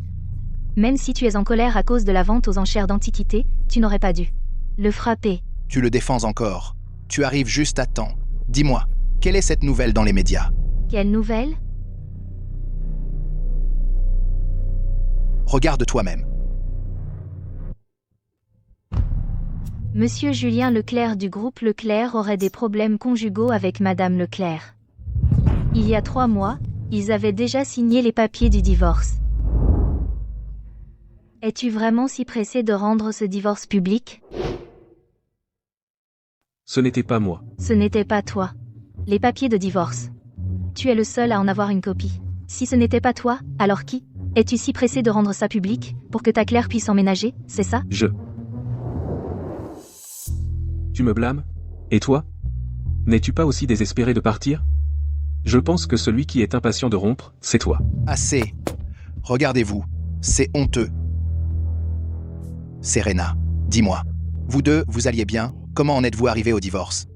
Même si tu es en colère à cause de la vente aux enchères d'antiquités, tu n'aurais pas dû le frapper. tu le défends encore. Tu arrives juste à temps. Dis-moi, quelle est cette nouvelle dans les médias? Quelle nouvelle? Regarde toi-même. Monsieur Julien Leclerc du groupe Leclerc aurait des problèmes conjugaux avec Madame Leclerc. Il y a 3 mois, ils avaient déjà signé les papiers du divorce. Es-tu vraiment si pressé de rendre ce divorce public? Ce n'était pas moi. Ce n'était pas toi. Les papiers de divorce. Tu es le seul à en avoir une copie. Si ce n'était pas toi, alors qui? Es-tu si pressé de rendre ça public, pour que ta Claire puisse emménager, c'est ça? Tu me blâmes? Et toi? N'es-tu pas aussi désespéré de partir? Je pense que celui qui est impatient de rompre, c'est toi. Assez. Regardez-vous. C'est honteux. Serena, dis-moi. Vous deux, vous alliez bien? Comment en êtes-vous arrivés au divorce?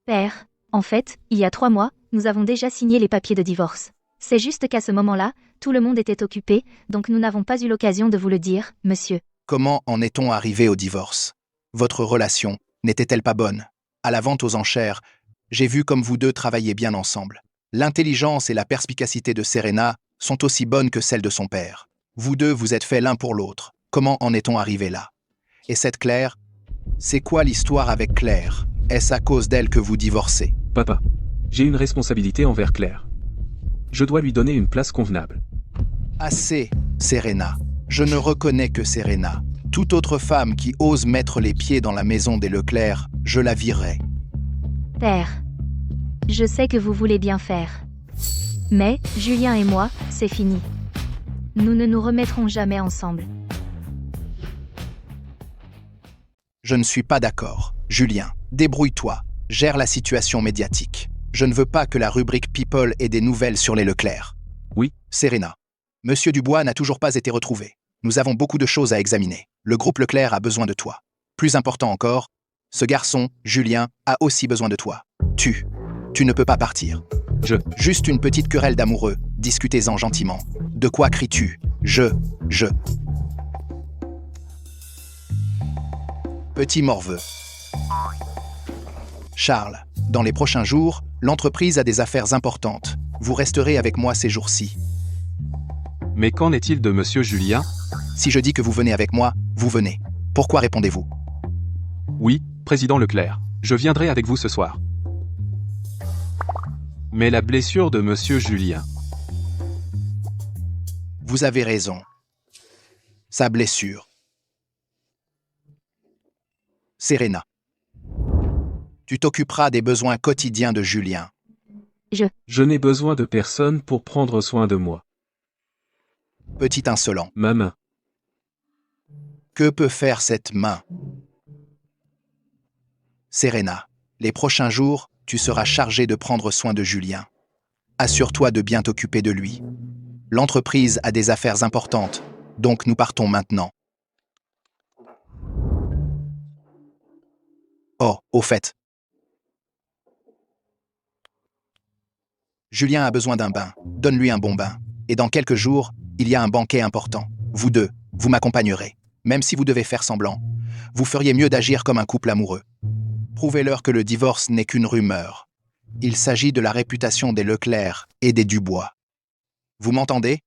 Père, en fait, il y a 3 mois, nous avons déjà signé les papiers de divorce. C'est juste qu'à ce moment-là, tout le monde était occupé, donc nous n'avons pas eu l'occasion de vous le dire, monsieur. Comment en est-on arrivé au divorce? Votre relation n'était-elle pas bonne? À la vente aux enchères, j'ai vu comme vous deux travailliez bien ensemble. L'intelligence et la perspicacité de Serena sont aussi bonnes que celles de son père. Vous deux vous êtes faits l'un pour l'autre. Comment en est-on arrivé là? Et cette Claire? C'est quoi l'histoire avec Claire? Est-ce à cause d'elle que vous divorcez? Papa, j'ai une responsabilité envers Claire. Je dois lui donner une place convenable. Assez, Serena. Je ne reconnais que Serena. Toute autre femme qui ose mettre les pieds dans la maison des Leclerc, je la virerai. Père. Je sais que vous voulez bien faire. Mais, Julien et moi, c'est fini. Nous ne nous remettrons jamais ensemble. Je ne suis pas d'accord. Julien, débrouille-toi. Gère la situation médiatique. Je ne veux pas que la rubrique People ait des nouvelles sur les Leclerc. Oui. Serena. Monsieur Dubois n'a toujours pas été retrouvé. Nous avons beaucoup de choses à examiner. Le groupe Leclerc a besoin de toi. Plus important encore, ce garçon, Julien, a aussi besoin de toi. Tu ne peux pas partir. Juste une petite querelle d'amoureux. Discutez-en gentiment. De quoi cries-tu? Je. Petit morveux. Charles, dans les prochains jours, l'entreprise a des affaires importantes. Vous resterez avec moi ces jours-ci. Mais qu'en est-il de monsieur Julien? Si je dis que vous venez avec moi, vous venez. Pourquoi répondez-vous? Oui, président Leclerc. Je viendrai avec vous ce soir. Mais la blessure de monsieur Julien. Vous avez raison. Sa blessure. Serena. Tu t'occuperas des besoins quotidiens de Julien. Je n'ai besoin de personne pour prendre soin de moi. Petit insolent. Ma main. Que peut faire cette main? Serena, les prochains jours, tu seras chargé de prendre soin de Julien. Assure-toi de bien t'occuper de lui. L'entreprise a des affaires importantes, donc nous partons maintenant. Oh, au fait. Julien a besoin d'un bain. Donne-lui un bon bain. Et dans quelques jours, il y a un banquet important. Vous deux, vous m'accompagnerez. Même si vous devez faire semblant, vous feriez mieux d'agir comme un couple amoureux. Prouvez-leur que le divorce n'est qu'une rumeur. Il s'agit de la réputation des Leclerc et des Dubois. Vous m'entendez?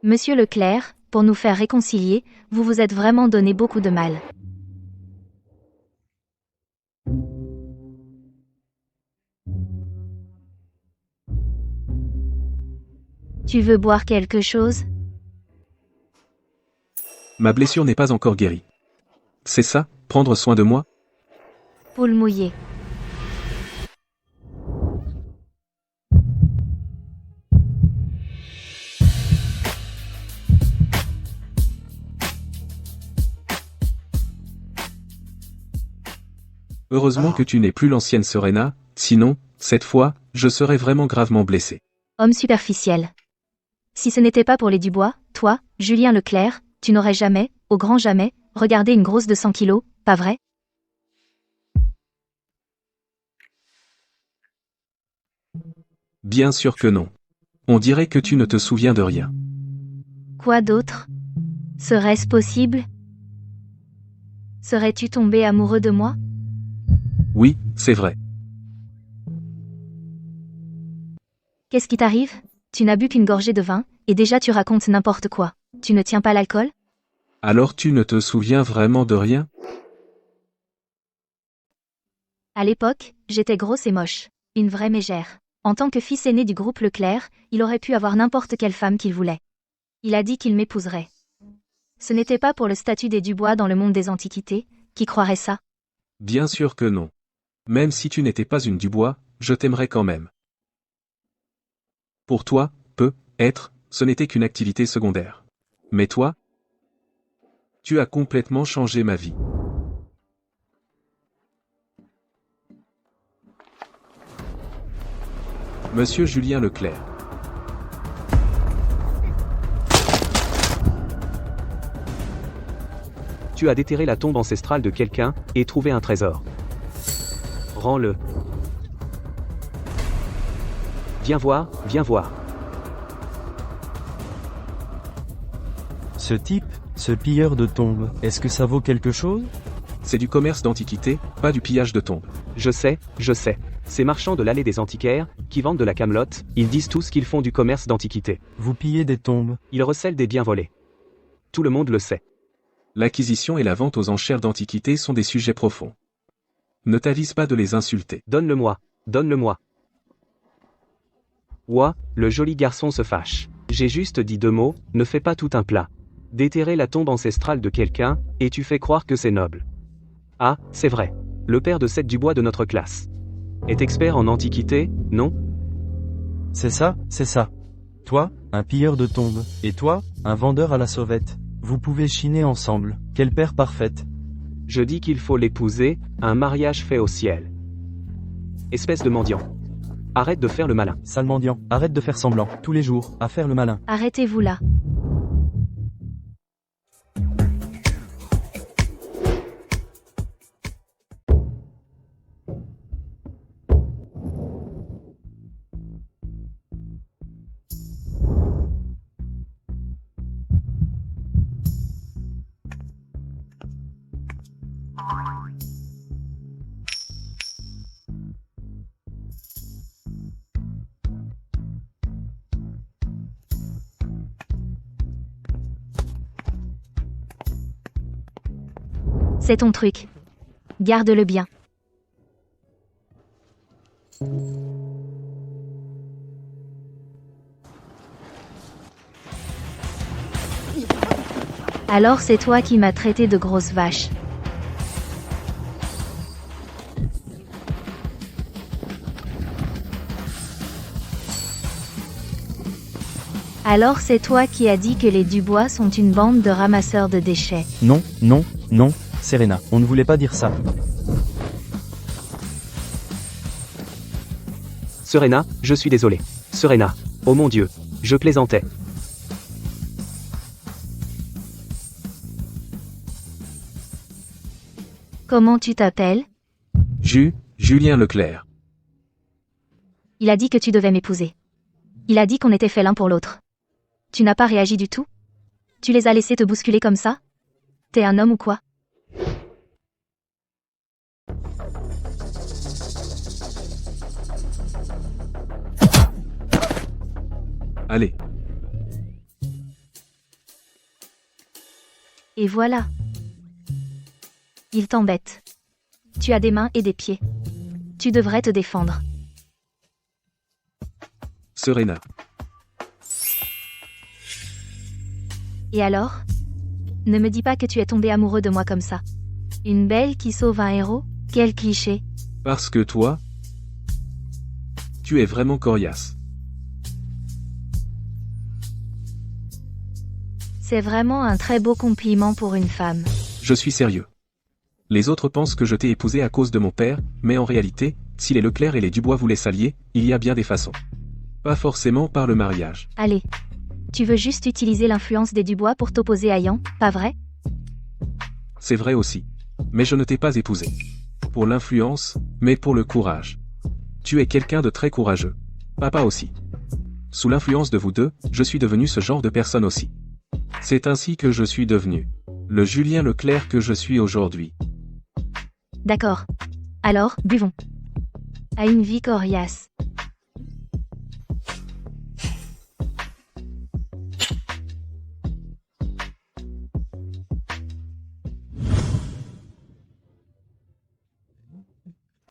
Monsieur Leclerc, pour nous faire réconcilier, vous vous êtes vraiment donné beaucoup de mal. Tu veux boire quelque chose? Ma blessure n'est pas encore guérie. C'est ça, prendre soin de moi? Poule mouillée. Heureusement que tu n'es plus l'ancienne Serena, sinon, cette fois, je serais vraiment gravement blessé. Homme superficiel. Si ce n'était pas pour les Dubois, toi, Julien Leclerc, tu n'aurais jamais, au grand jamais, regardé une grosse de 100 kilos, pas vrai? Bien sûr que non. On dirait que tu ne te souviens de rien. Quoi d'autre? Serait-ce possible? Serais-tu tombé amoureux de moi? Oui, c'est vrai. Qu'est-ce qui t'arrive? Tu n'as bu qu'une gorgée de vin, et déjà tu racontes n'importe quoi. Tu ne tiens pas l'alcool? Alors tu ne te souviens vraiment de rien? À l'époque, j'étais grosse et moche. Une vraie mégère. En tant que fils aîné du groupe Leclerc, il aurait pu avoir n'importe quelle femme qu'il voulait. Il a dit qu'il m'épouserait. Ce n'était pas pour le statut des Dubois dans le monde des antiquités, qui croirait ça? Bien sûr que non. Même si tu n'étais pas une Dubois, je t'aimerais quand même. Pour toi, être, ce n'était qu'une activité secondaire. Mais toi, tu as complètement changé ma vie. Monsieur Julien Leclerc. Tu as déterré la tombe ancestrale de quelqu'un et trouvé un trésor. Rends-le. Viens voir, viens voir. Ce type, ce pilleur de tombes, est-ce que ça vaut quelque chose? C'est du commerce d'antiquité, pas du pillage de tombes. Je sais, Ces marchands de l'allée des antiquaires, qui vendent de la camelote, ils disent tous qu'ils font du commerce d'antiquités. Vous pillez des tombes. Ils recèlent des biens volés. Tout le monde le sait. L'acquisition et la vente aux enchères d'antiquités sont des sujets profonds. Ne t'avise pas de les insulter. Donne-le-moi, donne-le-moi. Ouah, le joli garçon se fâche. J'ai juste dit 2 mots, ne fais pas tout un plat. Déterrer la tombe ancestrale de quelqu'un, et tu fais croire que c'est noble. Ah, c'est vrai. Le père de Seth Dubois de notre classe. Est expert en antiquité, non? C'est ça, c'est ça. Toi, un pilleur de tombes. Et toi, un vendeur à la sauvette. Vous pouvez chiner ensemble. Quelle paire parfaite. Je dis qu'il faut l'épouser, un mariage fait au ciel. Espèce de mendiant. Arrête de faire le malin. Sale mendiant, arrête de faire semblant, tous les jours, à faire le malin. Arrêtez-vous là. C'est ton truc. Garde-le bien. Alors c'est toi qui m'as traité de grosse vache. Alors c'est toi qui as dit que les Dubois sont une bande de ramasseurs de déchets. Non, non, non, Serena, on ne voulait pas dire ça. Serena, je suis désolé. Serena, oh mon Dieu, je plaisantais. Comment tu t'appelles? Julien Leclerc. Il a dit que tu devais m'épouser. Il a dit qu'on était faits l'un pour l'autre. Tu n'as pas réagi du tout? Tu les as laissés te bousculer comme ça? T'es un homme ou quoi? Allez, Et voilà. Il t'embête. Tu as des mains et des pieds. Tu devrais te défendre. Serena. Et alors? Ne me dis pas que tu es tombé amoureux de moi comme ça. Une belle qui sauve un héros? Quel cliché. Parce que toi, tu es vraiment coriace. C'est vraiment un très beau compliment pour une femme. Je suis sérieux. Les autres pensent que je t'ai épousé à cause de mon père, mais en réalité, si les Leclerc et les Dubois voulaient s'allier, il y a bien des façons. Pas forcément par le mariage. Allez. Tu veux juste utiliser l'influence des Dubois pour t'opposer à Yan, pas vrai? C'est vrai aussi. Mais je ne t'ai pas épousé. Pour l'influence, mais pour le courage. Tu es quelqu'un de très courageux. Papa aussi. Sous l'influence de vous deux, je suis devenu ce genre de personne aussi. C'est ainsi que je suis devenu le Julien Leclerc que je suis aujourd'hui. D'accord. Alors, buvons. À une vie coriace.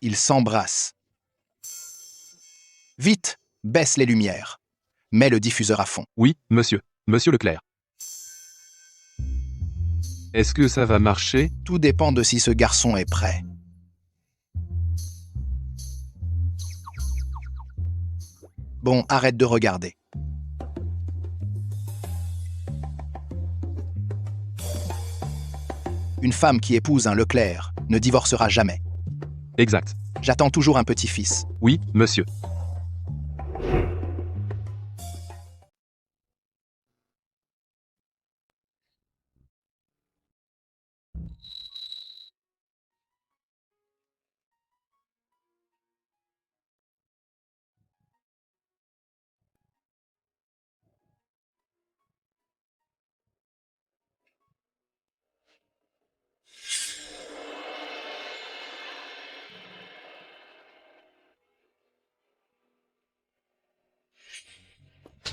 Ils s'embrassent. Vite, baisse les lumières. Mets le diffuseur à fond. Oui, monsieur. Monsieur Leclerc. Est-ce que ça va marcher? Tout dépend de si ce garçon est prêt. Bon, arrête de regarder. Une femme qui épouse un Leclerc ne divorcera jamais. Exact. J'attends toujours un petit-fils. Oui, monsieur.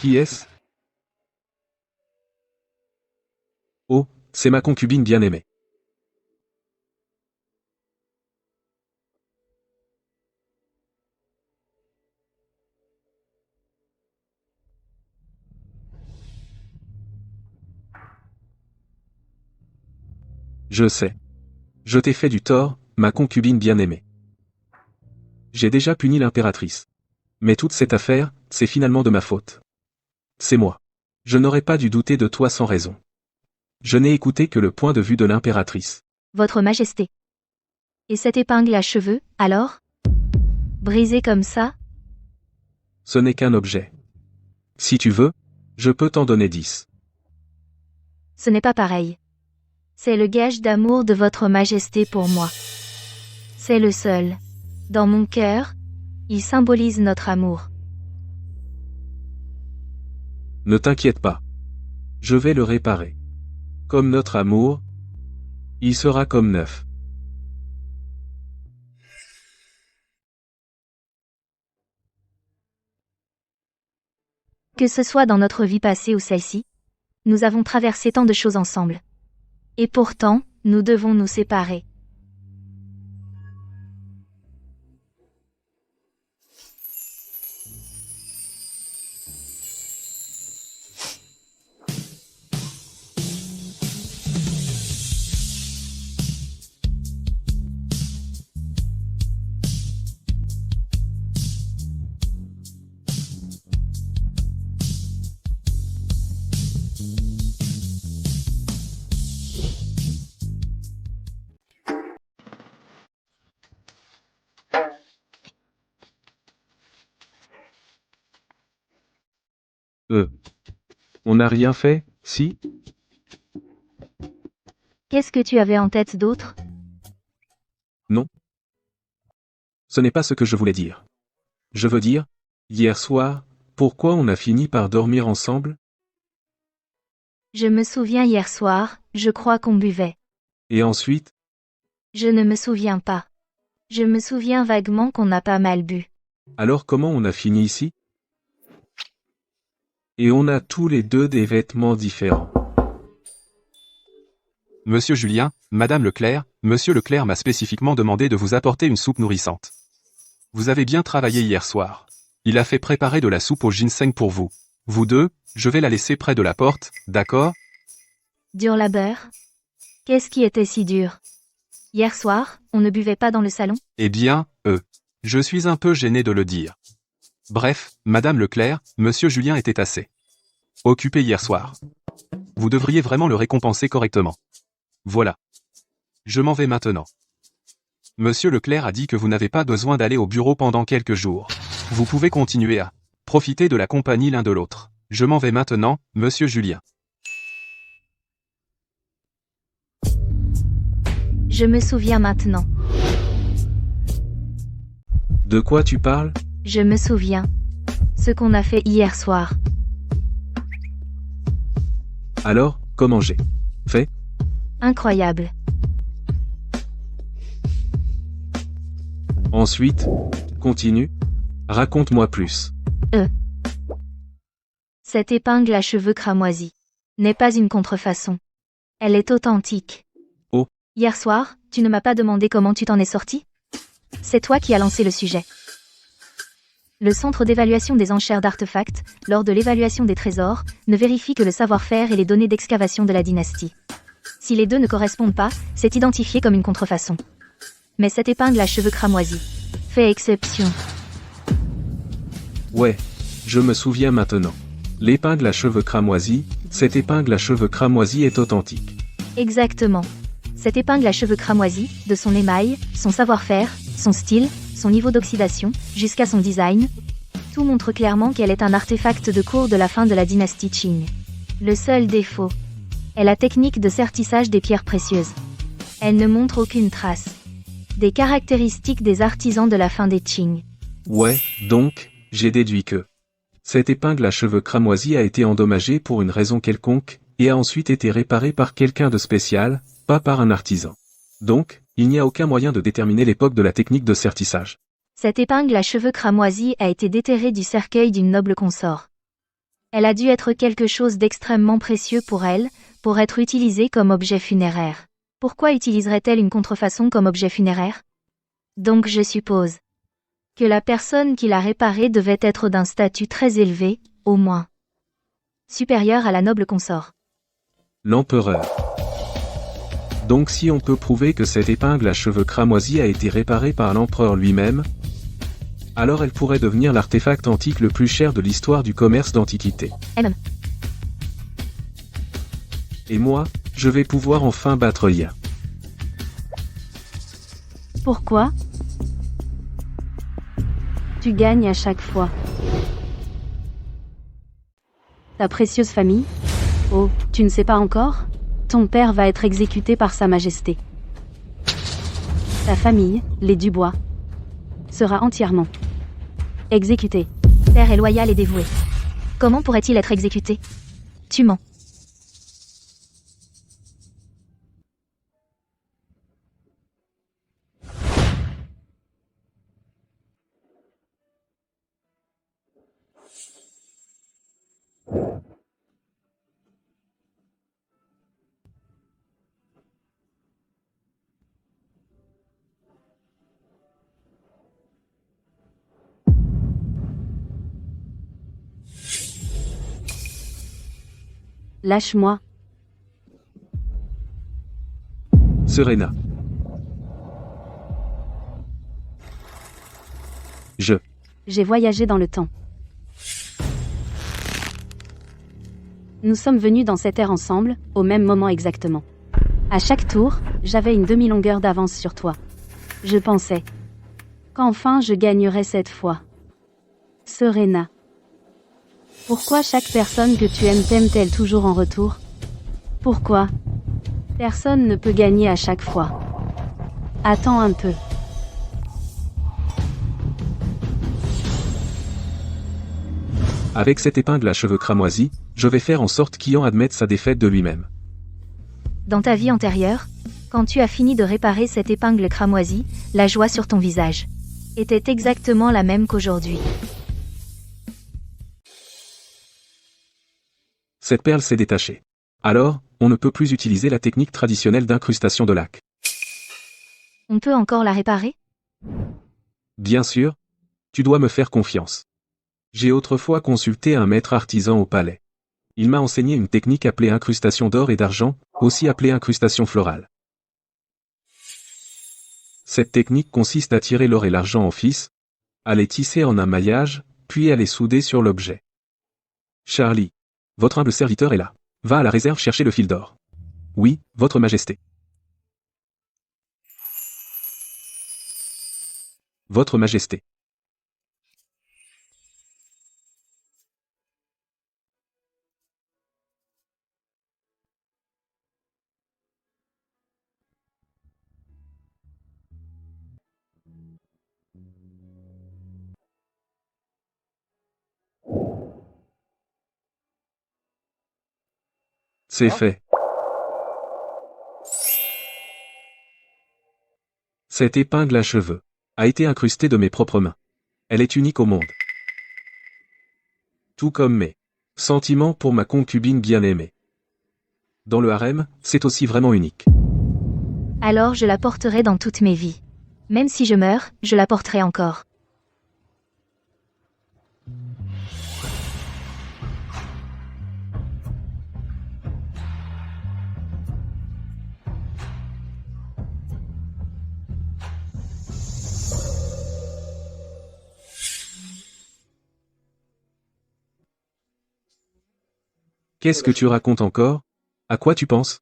Qui est-ce? Oh, c'est ma concubine bien-aimée. Je sais. Je t'ai fait du tort, ma concubine bien-aimée. J'ai déjà puni l'impératrice. Mais toute cette affaire, c'est finalement de ma faute. C'est moi. Je n'aurais pas dû douter de toi sans raison. Je n'ai écouté que le point de vue de l'impératrice. Votre Majesté. Et cette épingle à cheveux, alors? Brisée comme ça? Ce n'est qu'un objet. Si tu veux, je peux t'en donner 10. Ce n'est pas pareil. C'est le gage d'amour de votre Majesté pour moi. C'est le seul. Dans mon cœur, il symbolise notre amour. Ne t'inquiète pas. Je vais le réparer. Comme notre amour, il sera comme neuf. Que ce soit dans notre vie passée ou celle-ci, nous avons traversé tant de choses ensemble. Et pourtant, nous devons nous séparer. On n'a rien fait, si? Qu'est-ce que tu avais en tête d'autre? Non. Ce n'est pas ce que je voulais dire. Je veux dire, hier soir, pourquoi on a fini par dormir ensemble? Je me souviens hier soir, je crois qu'on buvait. Et ensuite? Je ne me souviens pas. Je me souviens vaguement qu'on a pas mal bu. Alors comment on a fini ici? Et on a tous les deux des vêtements différents. Monsieur Julien, Madame Leclerc, Monsieur Leclerc m'a spécifiquement demandé de vous apporter une soupe nourrissante. Vous avez bien travaillé hier soir. Il a fait préparer de la soupe au ginseng pour vous. Vous deux, je vais la laisser près de la porte, d'accord? Dur labeur? Qu'est-ce qui était si dur? Hier soir, on ne buvait pas dans le salon? Eh bien, je suis un peu gêné de le dire. Bref, Madame Leclerc, Monsieur Julien était assez occupé hier soir. Vous devriez vraiment le récompenser correctement. Voilà. Je m'en vais maintenant. Monsieur Leclerc a dit que vous n'avez pas besoin d'aller au bureau pendant quelques jours. Vous pouvez continuer à profiter de la compagnie l'un de l'autre. Je m'en vais maintenant, Monsieur Julien. Je me souviens maintenant. De quoi tu parles? Je me souviens. Ce qu'on a fait hier soir. Alors, comment j'ai fait? Incroyable. Ensuite, continue. Raconte-moi plus. Cette épingle à cheveux cramoisis n'est pas une contrefaçon. Elle est authentique. Oh. Hier soir, tu ne m'as pas demandé comment tu t'en es sorti? C'est toi qui as lancé le sujet. Le centre d'évaluation des enchères d'artefacts, lors de l'évaluation des trésors, ne vérifie que le savoir-faire et les données d'excavation de la dynastie. Si les deux ne correspondent pas, c'est identifié comme une contrefaçon. Mais cette épingle à cheveux cramoisis fait exception. Ouais, je me souviens maintenant. L'épingle à cheveux cramoisis, cette épingle à cheveux cramoisis est authentique. Exactement. Cette épingle à cheveux cramoisis, de son émail, son savoir-faire, son style, son niveau d'oxydation, jusqu'à son design, tout montre clairement qu'elle est un artefact de cour de la fin de la dynastie Qing. Le seul défaut est la technique de sertissage des pierres précieuses. Elle ne montre aucune trace des caractéristiques des artisans de la fin des Qing. Ouais, donc, j'ai déduit que cette épingle à cheveux cramoisis a été endommagée pour une raison quelconque, et a ensuite été réparée par quelqu'un de spécial, pas par un artisan. Donc, il n'y a aucun moyen de déterminer l'époque de la technique de sertissage. Cette épingle à cheveux cramoisis a été déterrée du cercueil d'une noble consort. Elle a dû être quelque chose d'extrêmement précieux pour elle, pour être utilisée comme objet funéraire. Pourquoi utiliserait-elle une contrefaçon comme objet funéraire? Donc je suppose que la personne qui l'a réparée devait être d'un statut très élevé, au moins supérieur à la noble consort. L'empereur. Donc si on peut prouver que cette épingle à cheveux cramoisis a été réparée par l'empereur lui-même, alors elle pourrait devenir l'artefact antique le plus cher de l'histoire du commerce d'antiquité. Et moi, je vais pouvoir enfin battre Lia. Pourquoi? Tu gagnes à chaque fois. Ta précieuse famille? Oh, tu ne sais pas encore? Ton père va être exécuté par Sa Majesté. Ta famille, les Dubois, sera entièrement exécutée. Père est loyal et dévoué. Comment pourrait-il être exécuté? Tu mens. Lâche-moi. Serena. J'ai voyagé dans le temps. Nous sommes venus dans cette ère ensemble, au même moment exactement. À chaque tour, j'avais une demi-longueur d'avance sur toi. Je pensais qu'enfin je gagnerais cette fois. Serena. Pourquoi chaque personne que tu aimes t'aime-t-elle toujours en retour? Pourquoi? Personne ne peut gagner à chaque fois. Attends un peu. Avec cette épingle à cheveux cramoisis, je vais faire en sorte qu'Ian admette sa défaite de lui-même. Dans ta vie antérieure, quand tu as fini de réparer cette épingle cramoisie, la joie sur ton visage était exactement la même qu'aujourd'hui. Cette perle s'est détachée. Alors, on ne peut plus utiliser la technique traditionnelle d'incrustation de lac. On peut encore la réparer? Bien sûr. Tu dois me faire confiance. J'ai autrefois consulté un maître artisan au palais. Il m'a enseigné une technique appelée incrustation d'or et d'argent, aussi appelée incrustation florale. Cette technique consiste à tirer l'or et l'argent en fils, à les tisser en un maillage, puis à les souder sur l'objet. Charlie, votre humble serviteur est là. Va à la réserve chercher le fil d'or. Oui, votre majesté. Votre majesté. C'est fait. Cette épingle à cheveux a été incrustée de mes propres mains. Elle est unique au monde. Tout comme mes sentiments pour ma concubine bien-aimée. Dans le harem, c'est aussi vraiment unique. Alors je la porterai dans toutes mes vies. Même si je meurs, je la porterai encore. Qu'est-ce que tu racontes encore? À quoi tu penses?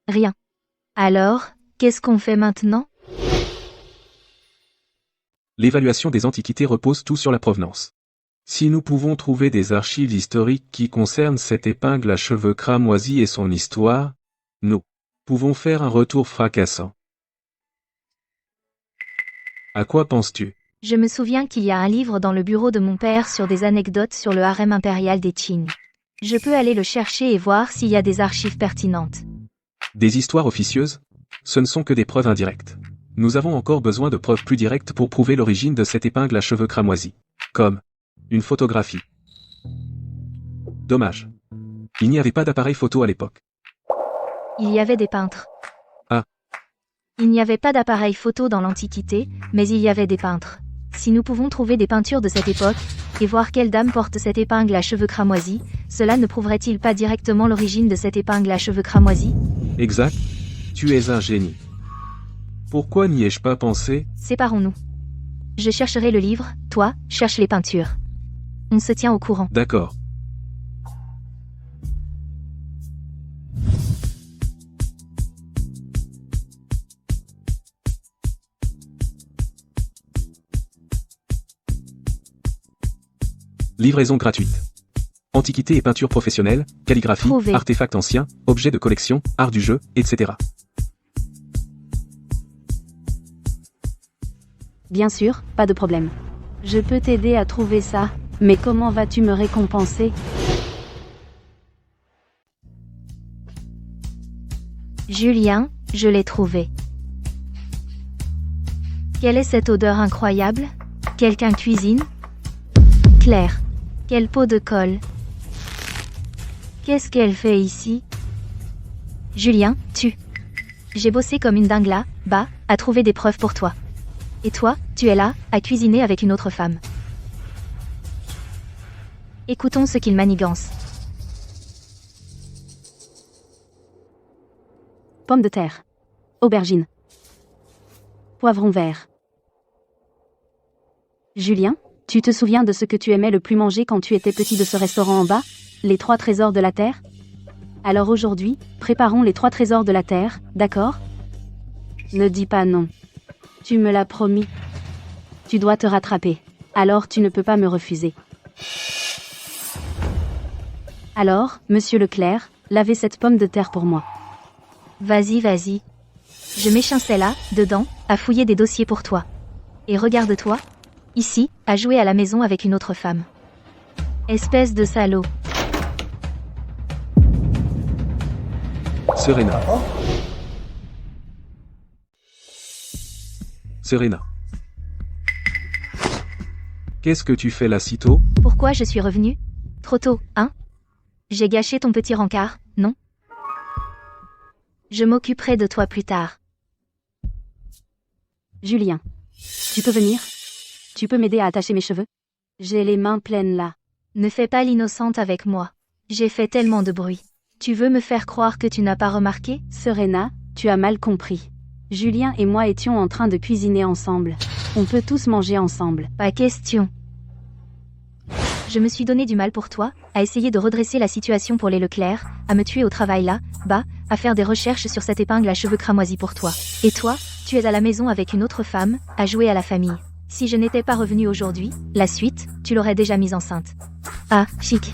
Rien. Alors, qu'est-ce qu'on fait maintenant? L'évaluation des antiquités repose tout sur la provenance. Si nous pouvons trouver des archives historiques qui concernent cette épingle à cheveux cramoisis et son histoire, nous pouvons faire un retour fracassant. À quoi penses-tu? Je me souviens qu'il y a un livre dans le bureau de mon père sur des anecdotes sur le harem impérial des Qing. Je peux aller le chercher et voir s'il y a des archives pertinentes. Des histoires officieuses? Ce ne sont que des preuves indirectes. Nous avons encore besoin de preuves plus directes pour prouver l'origine de cette épingle à cheveux cramoisis. Comme une photographie. Dommage. Il n'y avait pas d'appareil photo à l'époque. Il y avait des peintres. Ah. Il n'y avait pas d'appareil photo dans l'Antiquité, mais il y avait des peintres. Si nous pouvons trouver des peintures de cette époque, et voir quelle dame porte cette épingle à cheveux cramoisis, cela ne prouverait-il pas directement l'origine de cette épingle à cheveux cramoisis? Exact. Tu es un génie. Pourquoi n'y ai-je pas pensé? Séparons-nous. Je chercherai le livre, toi, cherche les peintures. On se tient au courant. D'accord. Livraison gratuite. Antiquité et peinture professionnelle, calligraphie, Trouvé. artefacts anciens, objets de collection, art du jeu, etc. Bien sûr, pas de problème. Je peux t'aider à trouver ça, mais comment vas-tu me récompenser? Julien, je l'ai trouvé. Quelle est cette odeur incroyable? Quelqu'un cuisine? Claire. Quelle peau de colle. Qu'est-ce qu'elle fait ici? Julien, tu. J'ai bossé comme une dingue là, bas, à trouver des preuves pour toi. Et toi, tu es là, à cuisiner avec une autre femme. Écoutons ce qu'il manigance. Pommes de terre. Aubergine. Poivron vert. Julien, tu te souviens de ce que tu aimais le plus manger quand tu étais petit de ce restaurant en bas? Les 3 trésors de la terre? Alors aujourd'hui, préparons les 3 trésors de la terre, d'accord? Ne dis pas non. Tu me l'as promis. Tu dois te rattraper. Alors tu ne peux pas me refuser. Alors, monsieur Leclerc, lavez cette pomme de terre pour moi. Vas-y, vas-y. Je m'échinçais là, dedans, à fouiller des dossiers pour toi. Et regarde-toi, ici, à jouer à la maison avec une autre femme. Espèce de salaud. Serena. Serena. Qu'est-ce que tu fais là si tôt? Pourquoi je suis revenue? Trop tôt, hein? J'ai gâché ton petit rencard, non? Je m'occuperai de toi plus tard. Julien. Tu peux venir? Tu peux m'aider à attacher mes cheveux? J'ai les mains pleines là. Ne fais pas l'innocente avec moi. J'ai fait tellement de bruit. Tu veux me faire croire que tu n'as pas remarqué? Serena, tu as mal compris. Julien et moi étions en train de cuisiner ensemble. On peut tous manger ensemble. Pas question. Je me suis donné du mal pour toi, à essayer de redresser la situation pour les Leclerc, à me tuer au travail là, bas, à faire des recherches sur cette épingle à cheveux cramoisis pour toi. Et toi, tu es à la maison avec une autre femme, à jouer à la famille. Si je n'étais pas revenue aujourd'hui, la suite, tu l'aurais déjà mise enceinte. Ah, chic.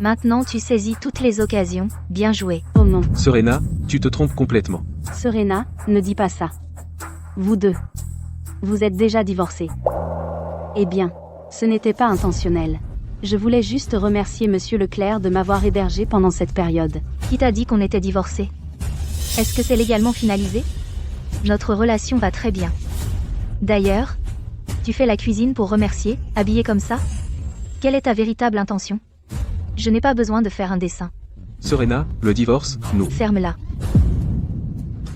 Maintenant tu saisis toutes les occasions, bien joué. Oh non. Serena, tu te trompes complètement. Serena, ne dis pas ça. Vous deux. Vous êtes déjà divorcés. Eh bien, ce n'était pas intentionnel. Je voulais juste remercier monsieur Leclerc de m'avoir hébergé pendant cette période. Qui t'a dit qu'on était divorcés? Est-ce que c'est légalement finalisé? Notre relation va très bien. D'ailleurs, tu fais la cuisine pour remercier, habillé comme ça? Quelle est ta véritable intention? Je n'ai pas besoin de faire un dessin. Serena, le divorce, nous. Ferme-la.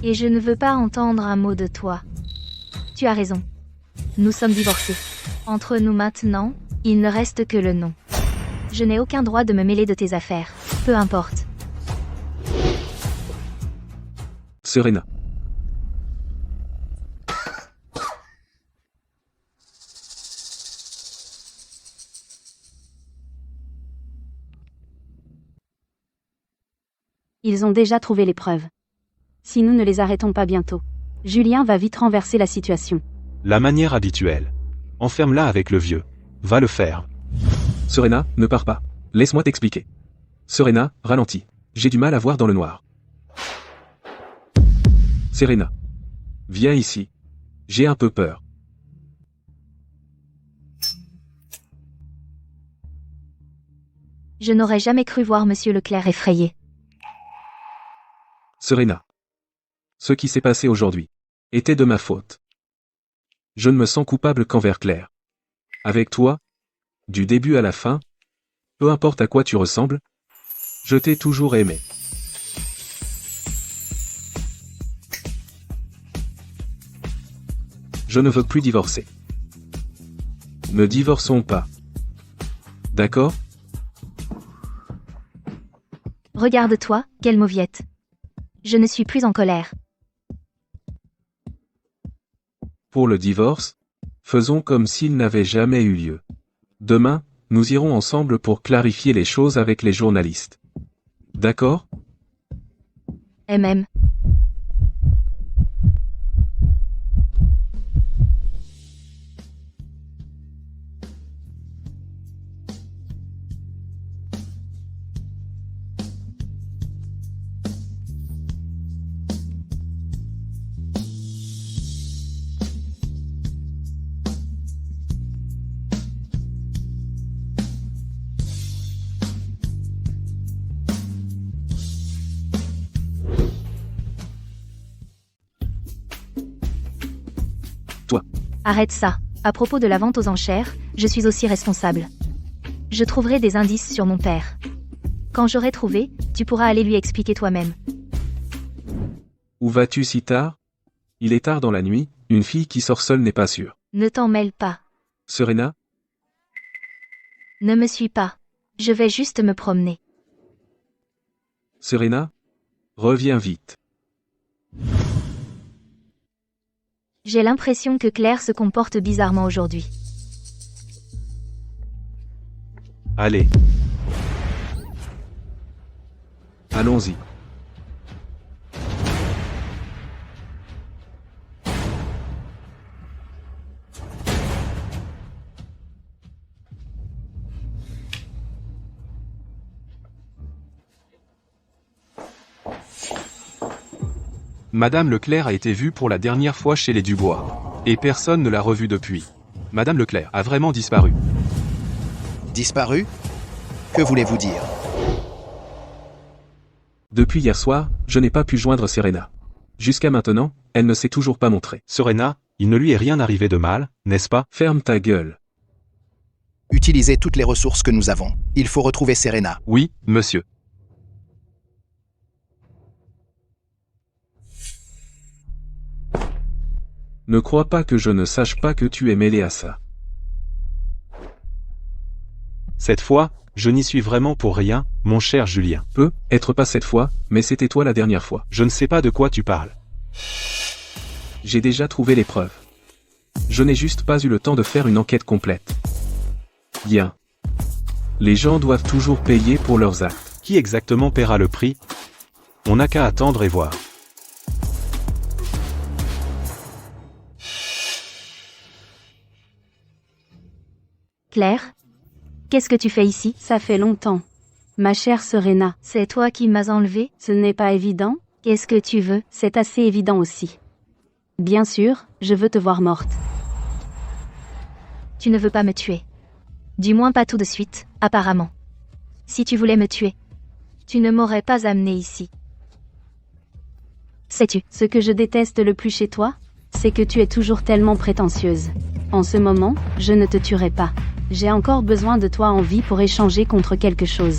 Et je ne veux pas entendre un mot de toi. Tu as raison. Nous sommes divorcés. Entre nous maintenant, il ne reste que le nom. Je n'ai aucun droit de me mêler de tes affaires. Peu importe. Serena. Ils ont déjà trouvé les preuves. Si nous ne les arrêtons pas bientôt, Julien va vite renverser la situation. La manière habituelle. Enferme-la avec le vieux. Va le faire. Serena, ne pars pas. Laisse-moi t'expliquer. Serena, ralentis. J'ai du mal à voir dans le noir. Serena. Viens ici. J'ai un peu peur. Je n'aurais jamais cru voir monsieur Leclerc effrayé. Serena. Ce qui s'est passé aujourd'hui était de ma faute. Je ne me sens coupable qu'envers Claire. Avec toi, du début à la fin, peu importe à quoi tu ressembles, Je t'ai toujours aimé. Je ne veux plus divorcer. Ne divorçons pas. D'accord? Regarde-toi, quelle mauviette. Je ne suis plus en colère. Pour le divorce, faisons comme s'il n'avait jamais eu lieu. Demain, nous irons ensemble pour clarifier les choses avec les journalistes. D'accord? MM. Toi. Arrête ça. À propos de la vente aux enchères, je suis aussi responsable. Je trouverai des indices sur mon père. Quand j'aurai trouvé, tu pourras aller lui expliquer toi-même. Où vas-tu si tard? Il est tard dans la nuit, une fille qui sort seule n'est pas sûre. Ne t'en mêle pas. Serena? Ne me suis pas. Je vais juste me promener. Serena? Reviens vite. J'ai l'impression que Claire se comporte bizarrement aujourd'hui. Allez, Allons-y. Madame Leclerc a été vue pour la dernière fois chez les Dubois. Et personne ne l'a revue depuis. Madame Leclerc a vraiment disparu. Disparu? Que voulez-vous dire? Depuis hier soir, je n'ai pas pu joindre Serena. Jusqu'à maintenant, elle ne s'est toujours pas montrée. Serena, il ne lui est rien arrivé de mal, n'est-ce pas? Ferme ta gueule. Utilisez toutes les ressources que nous avons. Il faut retrouver Serena. Oui, monsieur. Ne crois pas que je ne sache pas que tu es mêlé à ça. Cette fois, je n'y suis vraiment pour rien, mon cher Julien. Être pas cette fois, mais c'était toi la dernière fois. Je ne sais pas de quoi tu parles. J'ai déjà trouvé les preuves. Je n'ai juste pas eu le temps de faire une enquête complète. Bien. Les gens doivent toujours payer pour leurs actes. Qui exactement paiera le prix? On n'a qu'à attendre et voir. Claire? Qu'est-ce que tu fais ici? Ça fait longtemps. Ma chère Serena, C'est toi qui m'as enlevé? ce n'est pas évident? Qu'est-ce que tu veux? C'est assez évident aussi. Bien sûr, je veux te voir morte. Tu ne veux pas me tuer. Du moins pas tout de suite, apparemment. Si tu voulais me tuer, tu ne m'aurais pas amené ici. Sais-tu? Ce que je déteste le plus chez toi, c'est que tu es toujours tellement prétentieuse. En ce moment, je ne te tuerai pas. J'ai encore besoin de toi en vie pour échanger contre quelque chose.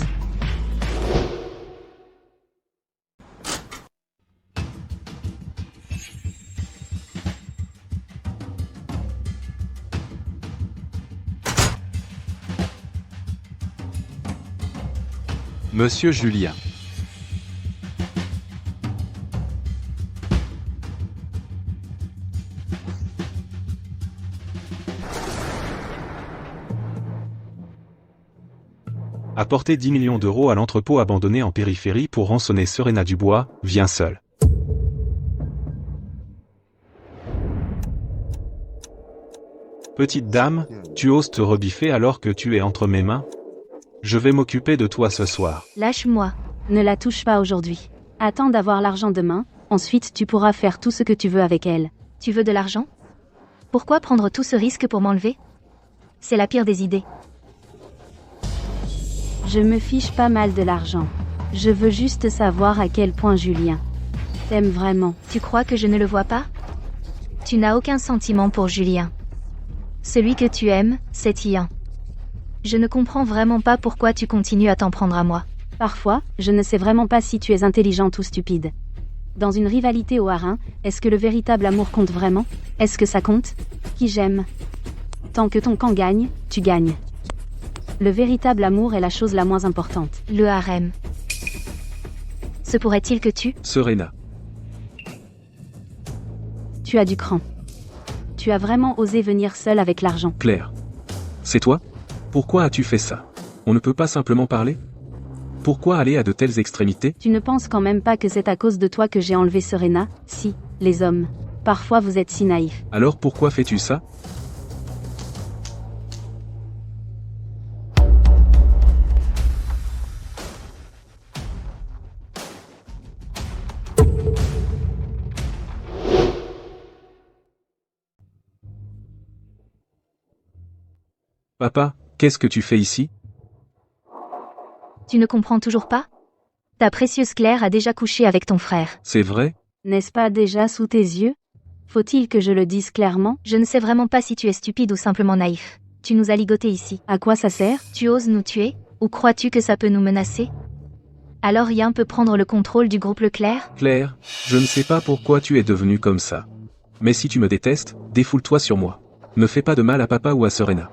Monsieur Julien. Apporter 10 millions d'euros à l'entrepôt abandonné en périphérie pour rançonner Serena Dubois, viens seul. Petite dame, tu oses te rebiffer alors que tu es entre mes mains? Je vais m'occuper de toi ce soir. Lâche-moi. Ne la touche pas aujourd'hui. Attends d'avoir l'argent demain, ensuite tu pourras faire tout ce que tu veux avec elle. Tu veux de l'argent? Pourquoi prendre tout ce risque pour m'enlever? C'est la pire des idées. Je me fiche pas mal de l'argent. Je veux juste savoir à quel point Julien t'aime vraiment. Tu crois que je ne le vois pas? Tu n'as aucun sentiment pour Julien. Celui que tu aimes, c'est Ian. Je ne comprends vraiment pas pourquoi tu continues à t'en prendre à moi. Parfois, je ne sais vraiment pas si tu es intelligente ou stupide. Dans une rivalité au harin, est-ce que le véritable amour compte vraiment? Est-ce que ça compte? Qui j'aime? Tant que ton camp gagne, tu gagnes. Le véritable amour est la chose la moins importante. Le harem. Se pourrait-il que Serena. Tu as du cran. Tu as vraiment osé venir seul avec l'argent. Claire. C'est toi? Pourquoi as-tu fait ça? On ne peut pas simplement parler? Pourquoi aller à de telles extrémités? Tu ne penses quand même pas que c'est à cause de toi que j'ai enlevé Serena? Si, les hommes. Parfois vous êtes si naïfs. Alors pourquoi fais-tu ça? Papa, qu'est-ce que tu fais ici? Tu ne comprends toujours pas? Ta précieuse Claire a déjà couché avec ton frère. C'est vrai? N'est-ce pas déjà sous tes yeux? Faut-il que je le dise clairement? Je ne sais vraiment pas si tu es stupide ou simplement naïf. Tu nous as ligotés ici. À quoi ça sert? Tu oses nous tuer? Ou crois-tu que ça peut nous menacer? Alors Ian peut prendre le contrôle du groupe Leclerc? Claire, je ne sais pas pourquoi tu es devenue comme ça. Mais si tu me détestes, défoule-toi sur moi. Ne fais pas de mal à papa ou à Serena.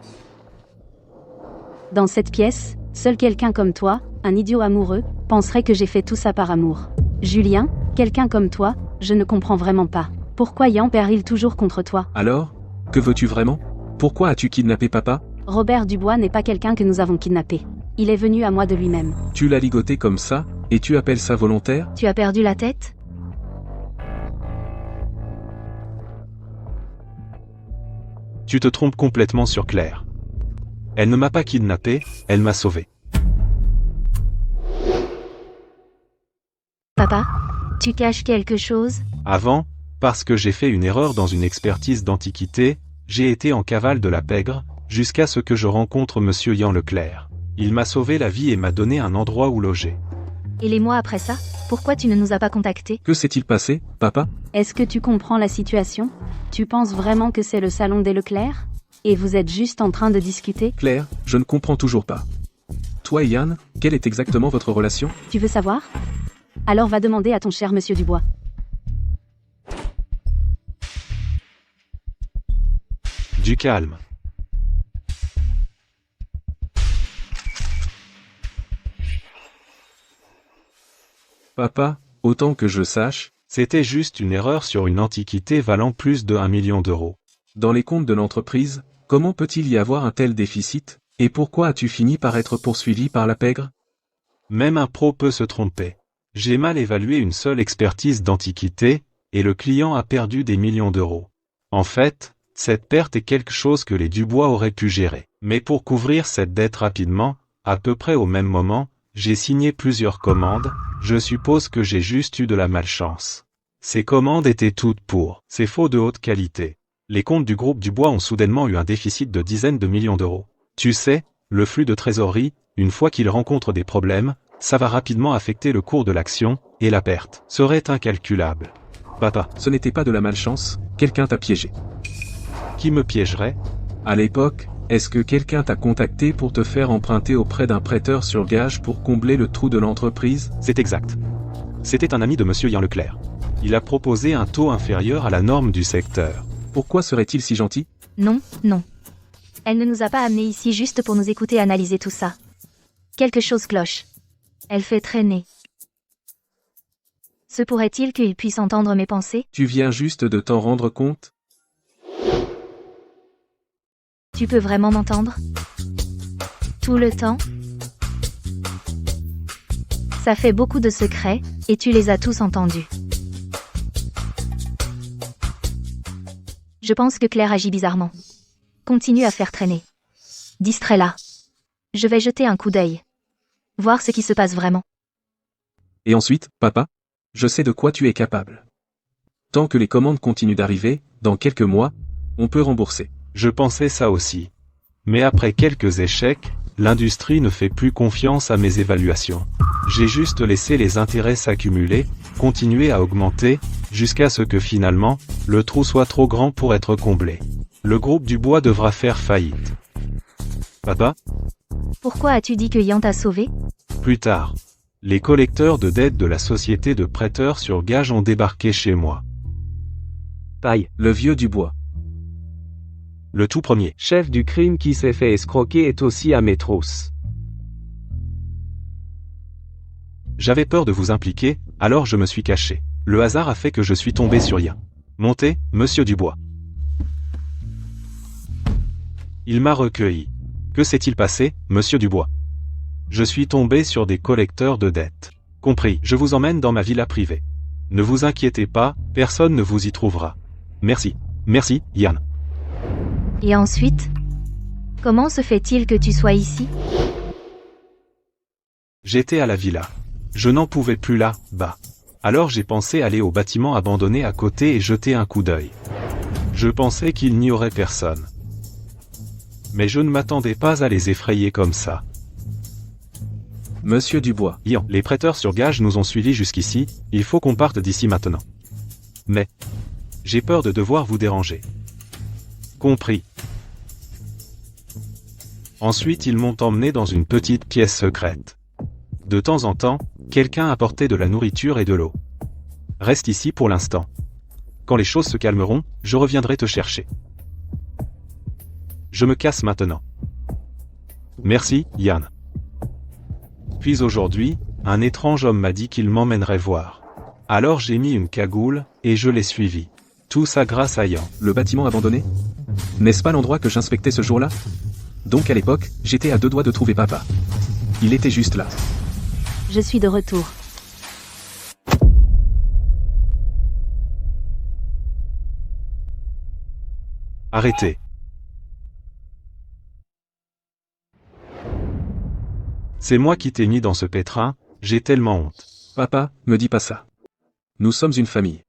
Dans cette pièce, seul quelqu'un comme toi, un idiot amoureux, penserait que j'ai fait tout ça par amour. Julien, quelqu'un comme toi, je ne comprends vraiment pas. Pourquoi Ian perd-il toujours contre toi? Alors? Que veux-tu vraiment? Pourquoi as-tu kidnappé papa? Robert Dubois n'est pas quelqu'un que nous avons kidnappé. Il est venu à moi de lui-même. Tu l'as ligoté comme ça, et tu appelles ça volontaire? Tu as perdu la tête? Tu te trompes complètement sur Claire. Elle ne m'a pas kidnappé, elle m'a sauvé. Papa, tu caches quelque chose? Avant, parce que j'ai fait une erreur dans une expertise d'antiquité, j'ai été en cavale de la pègre, jusqu'à ce que je rencontre monsieur Ian Leclerc. Il m'a sauvé la vie et m'a donné un endroit où loger. Et les mois après ça, pourquoi tu ne nous as pas contactés? Que s'est-il passé, papa? Est-ce que tu comprends la situation? Tu penses vraiment que c'est le salon des Leclerc? Et vous êtes juste en train de discuter? Claire, je ne comprends toujours pas. Toi et Yann, quelle est exactement votre relation? Tu veux savoir? Alors va demander à ton cher monsieur Dubois. Du calme. Papa, autant que je sache, C'était juste une erreur sur une antiquité valant plus de 1 million d'euros. dans les comptes de l'entreprise, comment peut-il y avoir un tel déficit? Et pourquoi as-tu fini par être poursuivi par la pègre? Même un pro peut se tromper. J'ai mal évalué une seule expertise d'antiquité, et le client a perdu des millions d'euros. En fait, cette perte est quelque chose que les Dubois auraient pu gérer. Mais pour couvrir cette dette rapidement, à peu près au même moment, j'ai signé plusieurs commandes, je suppose que j'ai juste eu de la malchance. Ces commandes étaient toutes pour ces faux de haute qualité. Les comptes du groupe Dubois ont soudainement eu un déficit de dizaines de millions d'euros. Tu sais, le flux de trésorerie, une fois qu'il rencontre des problèmes, ça va rapidement affecter le cours de l'action, et la perte serait incalculable. Papa, Ce n'était pas de la malchance, quelqu'un t'a piégé. qui me piégerait? À l'époque, est-ce que quelqu'un t'a contacté pour te faire emprunter auprès d'un prêteur sur gage pour combler le trou de l'entreprise? C'est exact. C'était un ami de monsieur Ian Leclerc. Il a proposé un taux inférieur à la norme du secteur. Pourquoi serait-il si gentil? Non, non. Elle ne nous a pas amenés ici juste pour nous écouter analyser tout ça. Quelque chose cloche. Elle fait traîner. Se pourrait-il qu'il puisse entendre mes pensées? Tu viens juste de t'en rendre compte? Tu peux vraiment m'entendre? Tout le temps? Ça fait beaucoup de secrets, et tu les as tous entendus. Je pense que Claire agit bizarrement. Continue à faire traîner. Distrais-la. Je vais jeter un coup d'œil. Voir ce qui se passe vraiment. Et ensuite, papa? Je sais de quoi tu es capable. Tant que les commandes continuent d'arriver, dans quelques mois, on peut rembourser. Je pensais ça aussi. Mais après quelques échecs, l'industrie ne fait plus confiance à mes évaluations. J'ai juste laissé les intérêts s'accumuler, continuer à augmenter, jusqu'à ce que finalement, le trou soit trop grand pour être comblé. Le groupe Dubois devra faire faillite. Papa, Pourquoi as-tu dit que Ian t'a sauvé? plus tard. Les collecteurs de dettes de la société de prêteurs sur gage ont débarqué chez moi. Paille, Le vieux Dubois. Le tout premier. chef du crime qui s'est fait escroquer est aussi à mes trousses. J'avais peur de vous impliquer, alors je me suis caché. Le hasard a fait que je suis tombé sur Yann. Montez, monsieur Dubois. Il m'a recueilli. Que s'est-il passé, monsieur Dubois? Je suis tombé sur des collecteurs de dettes. Compris, je vous emmène dans ma villa privée. Ne vous inquiétez pas, personne ne vous y trouvera. Merci. Merci, Yann. Et ensuite? Comment se fait-il que tu sois ici? J'étais à la villa. Je n'en pouvais plus là-bas. Alors j'ai pensé aller au bâtiment abandonné à côté et jeter un coup d'œil. Je pensais qu'il n'y aurait personne. Mais je ne m'attendais pas à les effrayer comme ça. Monsieur Dubois. Yann, les prêteurs sur gage nous ont suivis jusqu'ici, il faut qu'on parte d'ici maintenant. Mais j'ai peur de devoir vous déranger. Compris. Ensuite ils m'ont emmené dans une petite pièce secrète. De temps en temps, quelqu'un apportait de la nourriture et de l'eau. Reste ici pour l'instant. Quand les choses se calmeront, je reviendrai te chercher. Je me casse maintenant. Merci, Yann. Puis aujourd'hui, un étrange homme m'a dit qu'il m'emmènerait voir. Alors j'ai mis une cagoule, et je l'ai suivi. Tout ça grâce à Yann. Le bâtiment abandonné? N'est-ce pas l'endroit que j'inspectais ce jour-là? Donc à l'époque, j'étais à 2 doigts de trouver papa. Il était juste là. Je suis de retour. Arrêtez. C'est moi qui t'ai mis dans ce pétrin, j'ai tellement honte. Papa, me dis pas ça. Nous sommes une famille.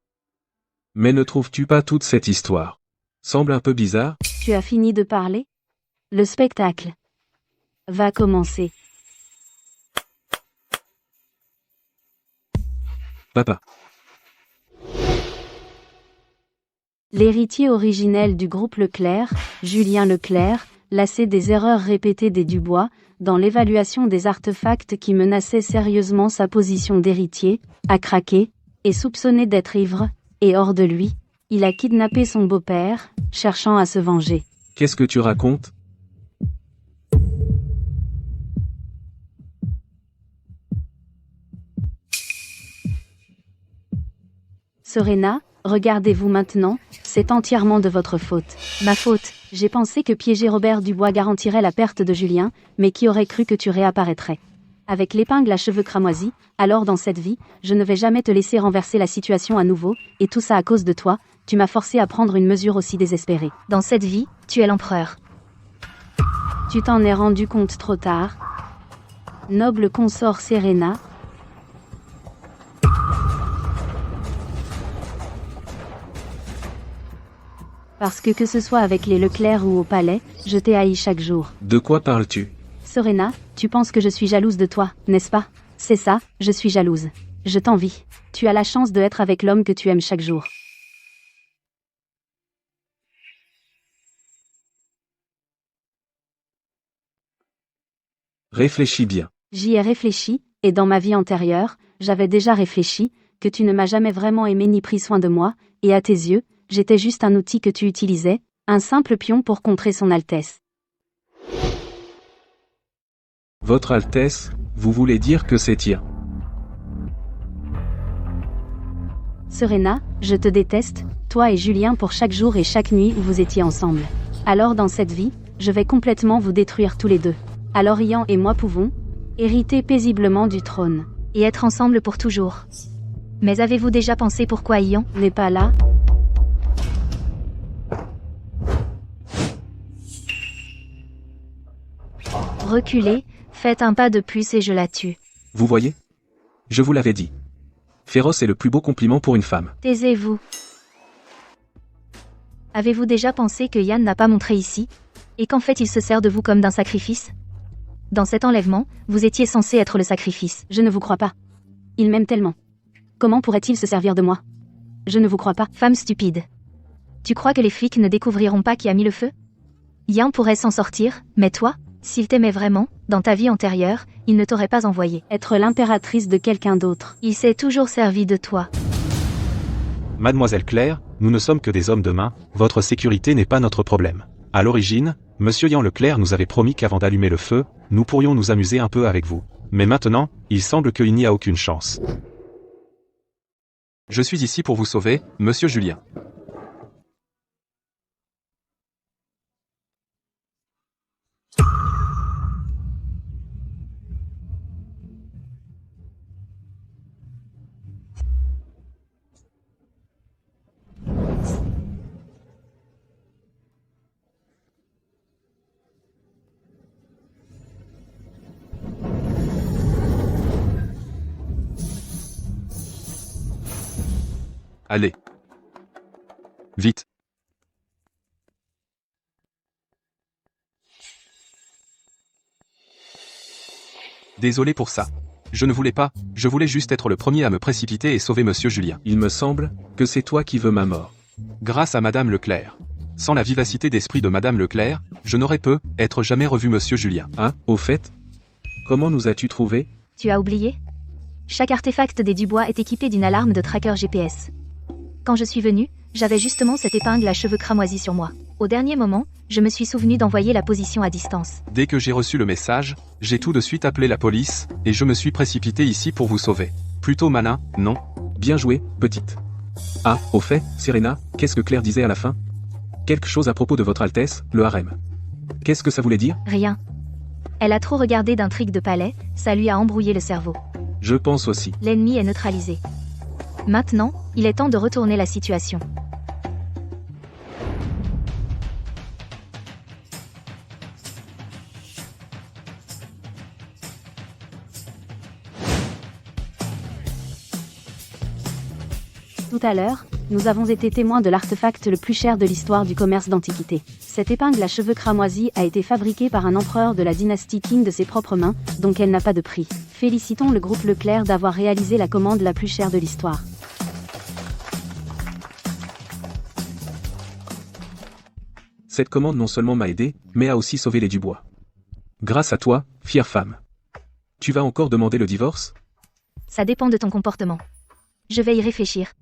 Mais ne trouves-tu pas toute cette histoire semble un peu bizarre? Tu as fini de parler? Le spectacle va commencer. Papa. L'héritier originel du groupe Leclerc, Julien Leclerc, lassé des erreurs répétées des Dubois, dans l'évaluation des artefacts qui menaçaient sérieusement sa position d'héritier, a craqué, et soupçonné d'être ivre, et hors de lui, il a kidnappé son beau-père, cherchant à se venger. Qu'est-ce que tu racontes? Serena, regardez-vous maintenant, c'est entièrement de votre faute. Ma faute. J'ai pensé que piéger Robert Dubois garantirait la perte de Julien, mais qui aurait cru que tu réapparaîtrais? Avec l'épingle à cheveux cramoisis, alors dans cette vie, je ne vais jamais te laisser renverser la situation à nouveau, et tout ça à cause de toi, tu m'as forcé à prendre une mesure aussi désespérée. Dans cette vie, tu es l'empereur. Tu t'en es rendu compte trop tard. Noble consort Serena. Parce que ce soit avec les Leclerc ou au palais, je t'ai haï chaque jour. De quoi parles-tu? Serena, tu penses que je suis jalouse de toi, n'est-ce pas? C'est ça, je suis jalouse. Je t'envie. Tu as la chance de être avec l'homme que tu aimes chaque jour. Réfléchis bien. J'y ai réfléchi, et dans ma vie antérieure, j'avais déjà réfléchi, que tu ne m'as jamais vraiment aimé ni pris soin de moi, et à tes yeux, j'étais juste un outil que tu utilisais, un simple pion pour contrer son Altesse. Votre Altesse, vous voulez dire que c'est Yann? Serena, je te déteste, toi et Julien pour chaque jour et chaque nuit où vous étiez ensemble. Alors dans cette vie, je vais complètement vous détruire tous les deux. Alors Yann et moi pouvons hériter paisiblement du trône. Et être ensemble pour toujours. Mais avez-vous déjà pensé pourquoi Yann N'est pas là? Reculez, faites un pas de plus et je la tue. Vous voyez? Je vous l'avais dit. Féroce est le plus beau compliment pour une femme. Taisez-vous. Avez-vous déjà pensé que Yann n'a pas montré ici? Et qu'en fait il se sert de vous comme d'un sacrifice? Dans cet enlèvement, vous étiez censé être le sacrifice. Je ne vous crois pas. Il m'aime tellement. Comment pourrait-il se servir de moi? Je ne vous crois pas. Femme stupide. Tu crois que les flics ne découvriront pas qui a mis le feu? Yann pourrait s'en sortir, mais toi, S'il t'aimait vraiment, dans ta vie antérieure, il ne t'aurait pas envoyé. Être l'impératrice de quelqu'un d'autre. Il s'est toujours servi de toi. Mademoiselle Claire, nous ne sommes que des hommes de main, votre sécurité n'est pas notre problème. À l'origine, Monsieur Ian Leclerc nous avait promis qu'avant d'allumer le feu, nous pourrions nous amuser un peu avec vous. Mais maintenant, il semble qu'il n'y a aucune chance. Je suis ici pour vous sauver, Monsieur Julien. Allez. Vite. Désolé pour ça. Je ne voulais pas, je voulais juste être le premier à me précipiter et sauver Monsieur Julien. Il me semble que c'est toi qui veux ma mort. Grâce à Madame Leclerc. Sans la vivacité d'esprit de Madame Leclerc, je n'aurais être jamais revu Monsieur Julien. Ah, au fait, comment nous as-tu trouvé? Tu as oublié? Chaque artefact des Dubois est équipé d'une alarme de tracker GPS. Quand je suis venu, j'avais justement cette épingle à cheveux cramoisis sur moi. Au dernier moment, je me suis souvenu d'envoyer la position à distance. Dès que j'ai reçu le message, j'ai tout de suite appelé la police, et je me suis précipité ici pour vous sauver. Plutôt malin, non? Bien joué, petite. Ah, au fait, Serena, qu'est-ce que Claire disait à la fin? Quelque chose à propos de votre Altesse, le harem. Qu'est-ce que ça voulait dire? Rien. Elle a trop regardé d'intrigues de palais, ça lui a embrouillé le cerveau. Je pense aussi. L'ennemi est neutralisé. Maintenant, il est temps de retourner la situation. Tout à l'heure, nous avons été témoins de l'artefact le plus cher de l'histoire du commerce d'antiquité. Cette épingle à cheveux cramoisis a été fabriquée par un empereur de la dynastie Qing de ses propres mains, donc elle n'a pas de prix. Félicitons le groupe Leclerc d'avoir réalisé la commande la plus chère de l'histoire. Cette commande non seulement m'a aidé, mais a aussi sauvé les Dubois. Grâce à toi, fière femme. Tu vas encore demander le divorce? Ça dépend de ton comportement. Je vais y réfléchir.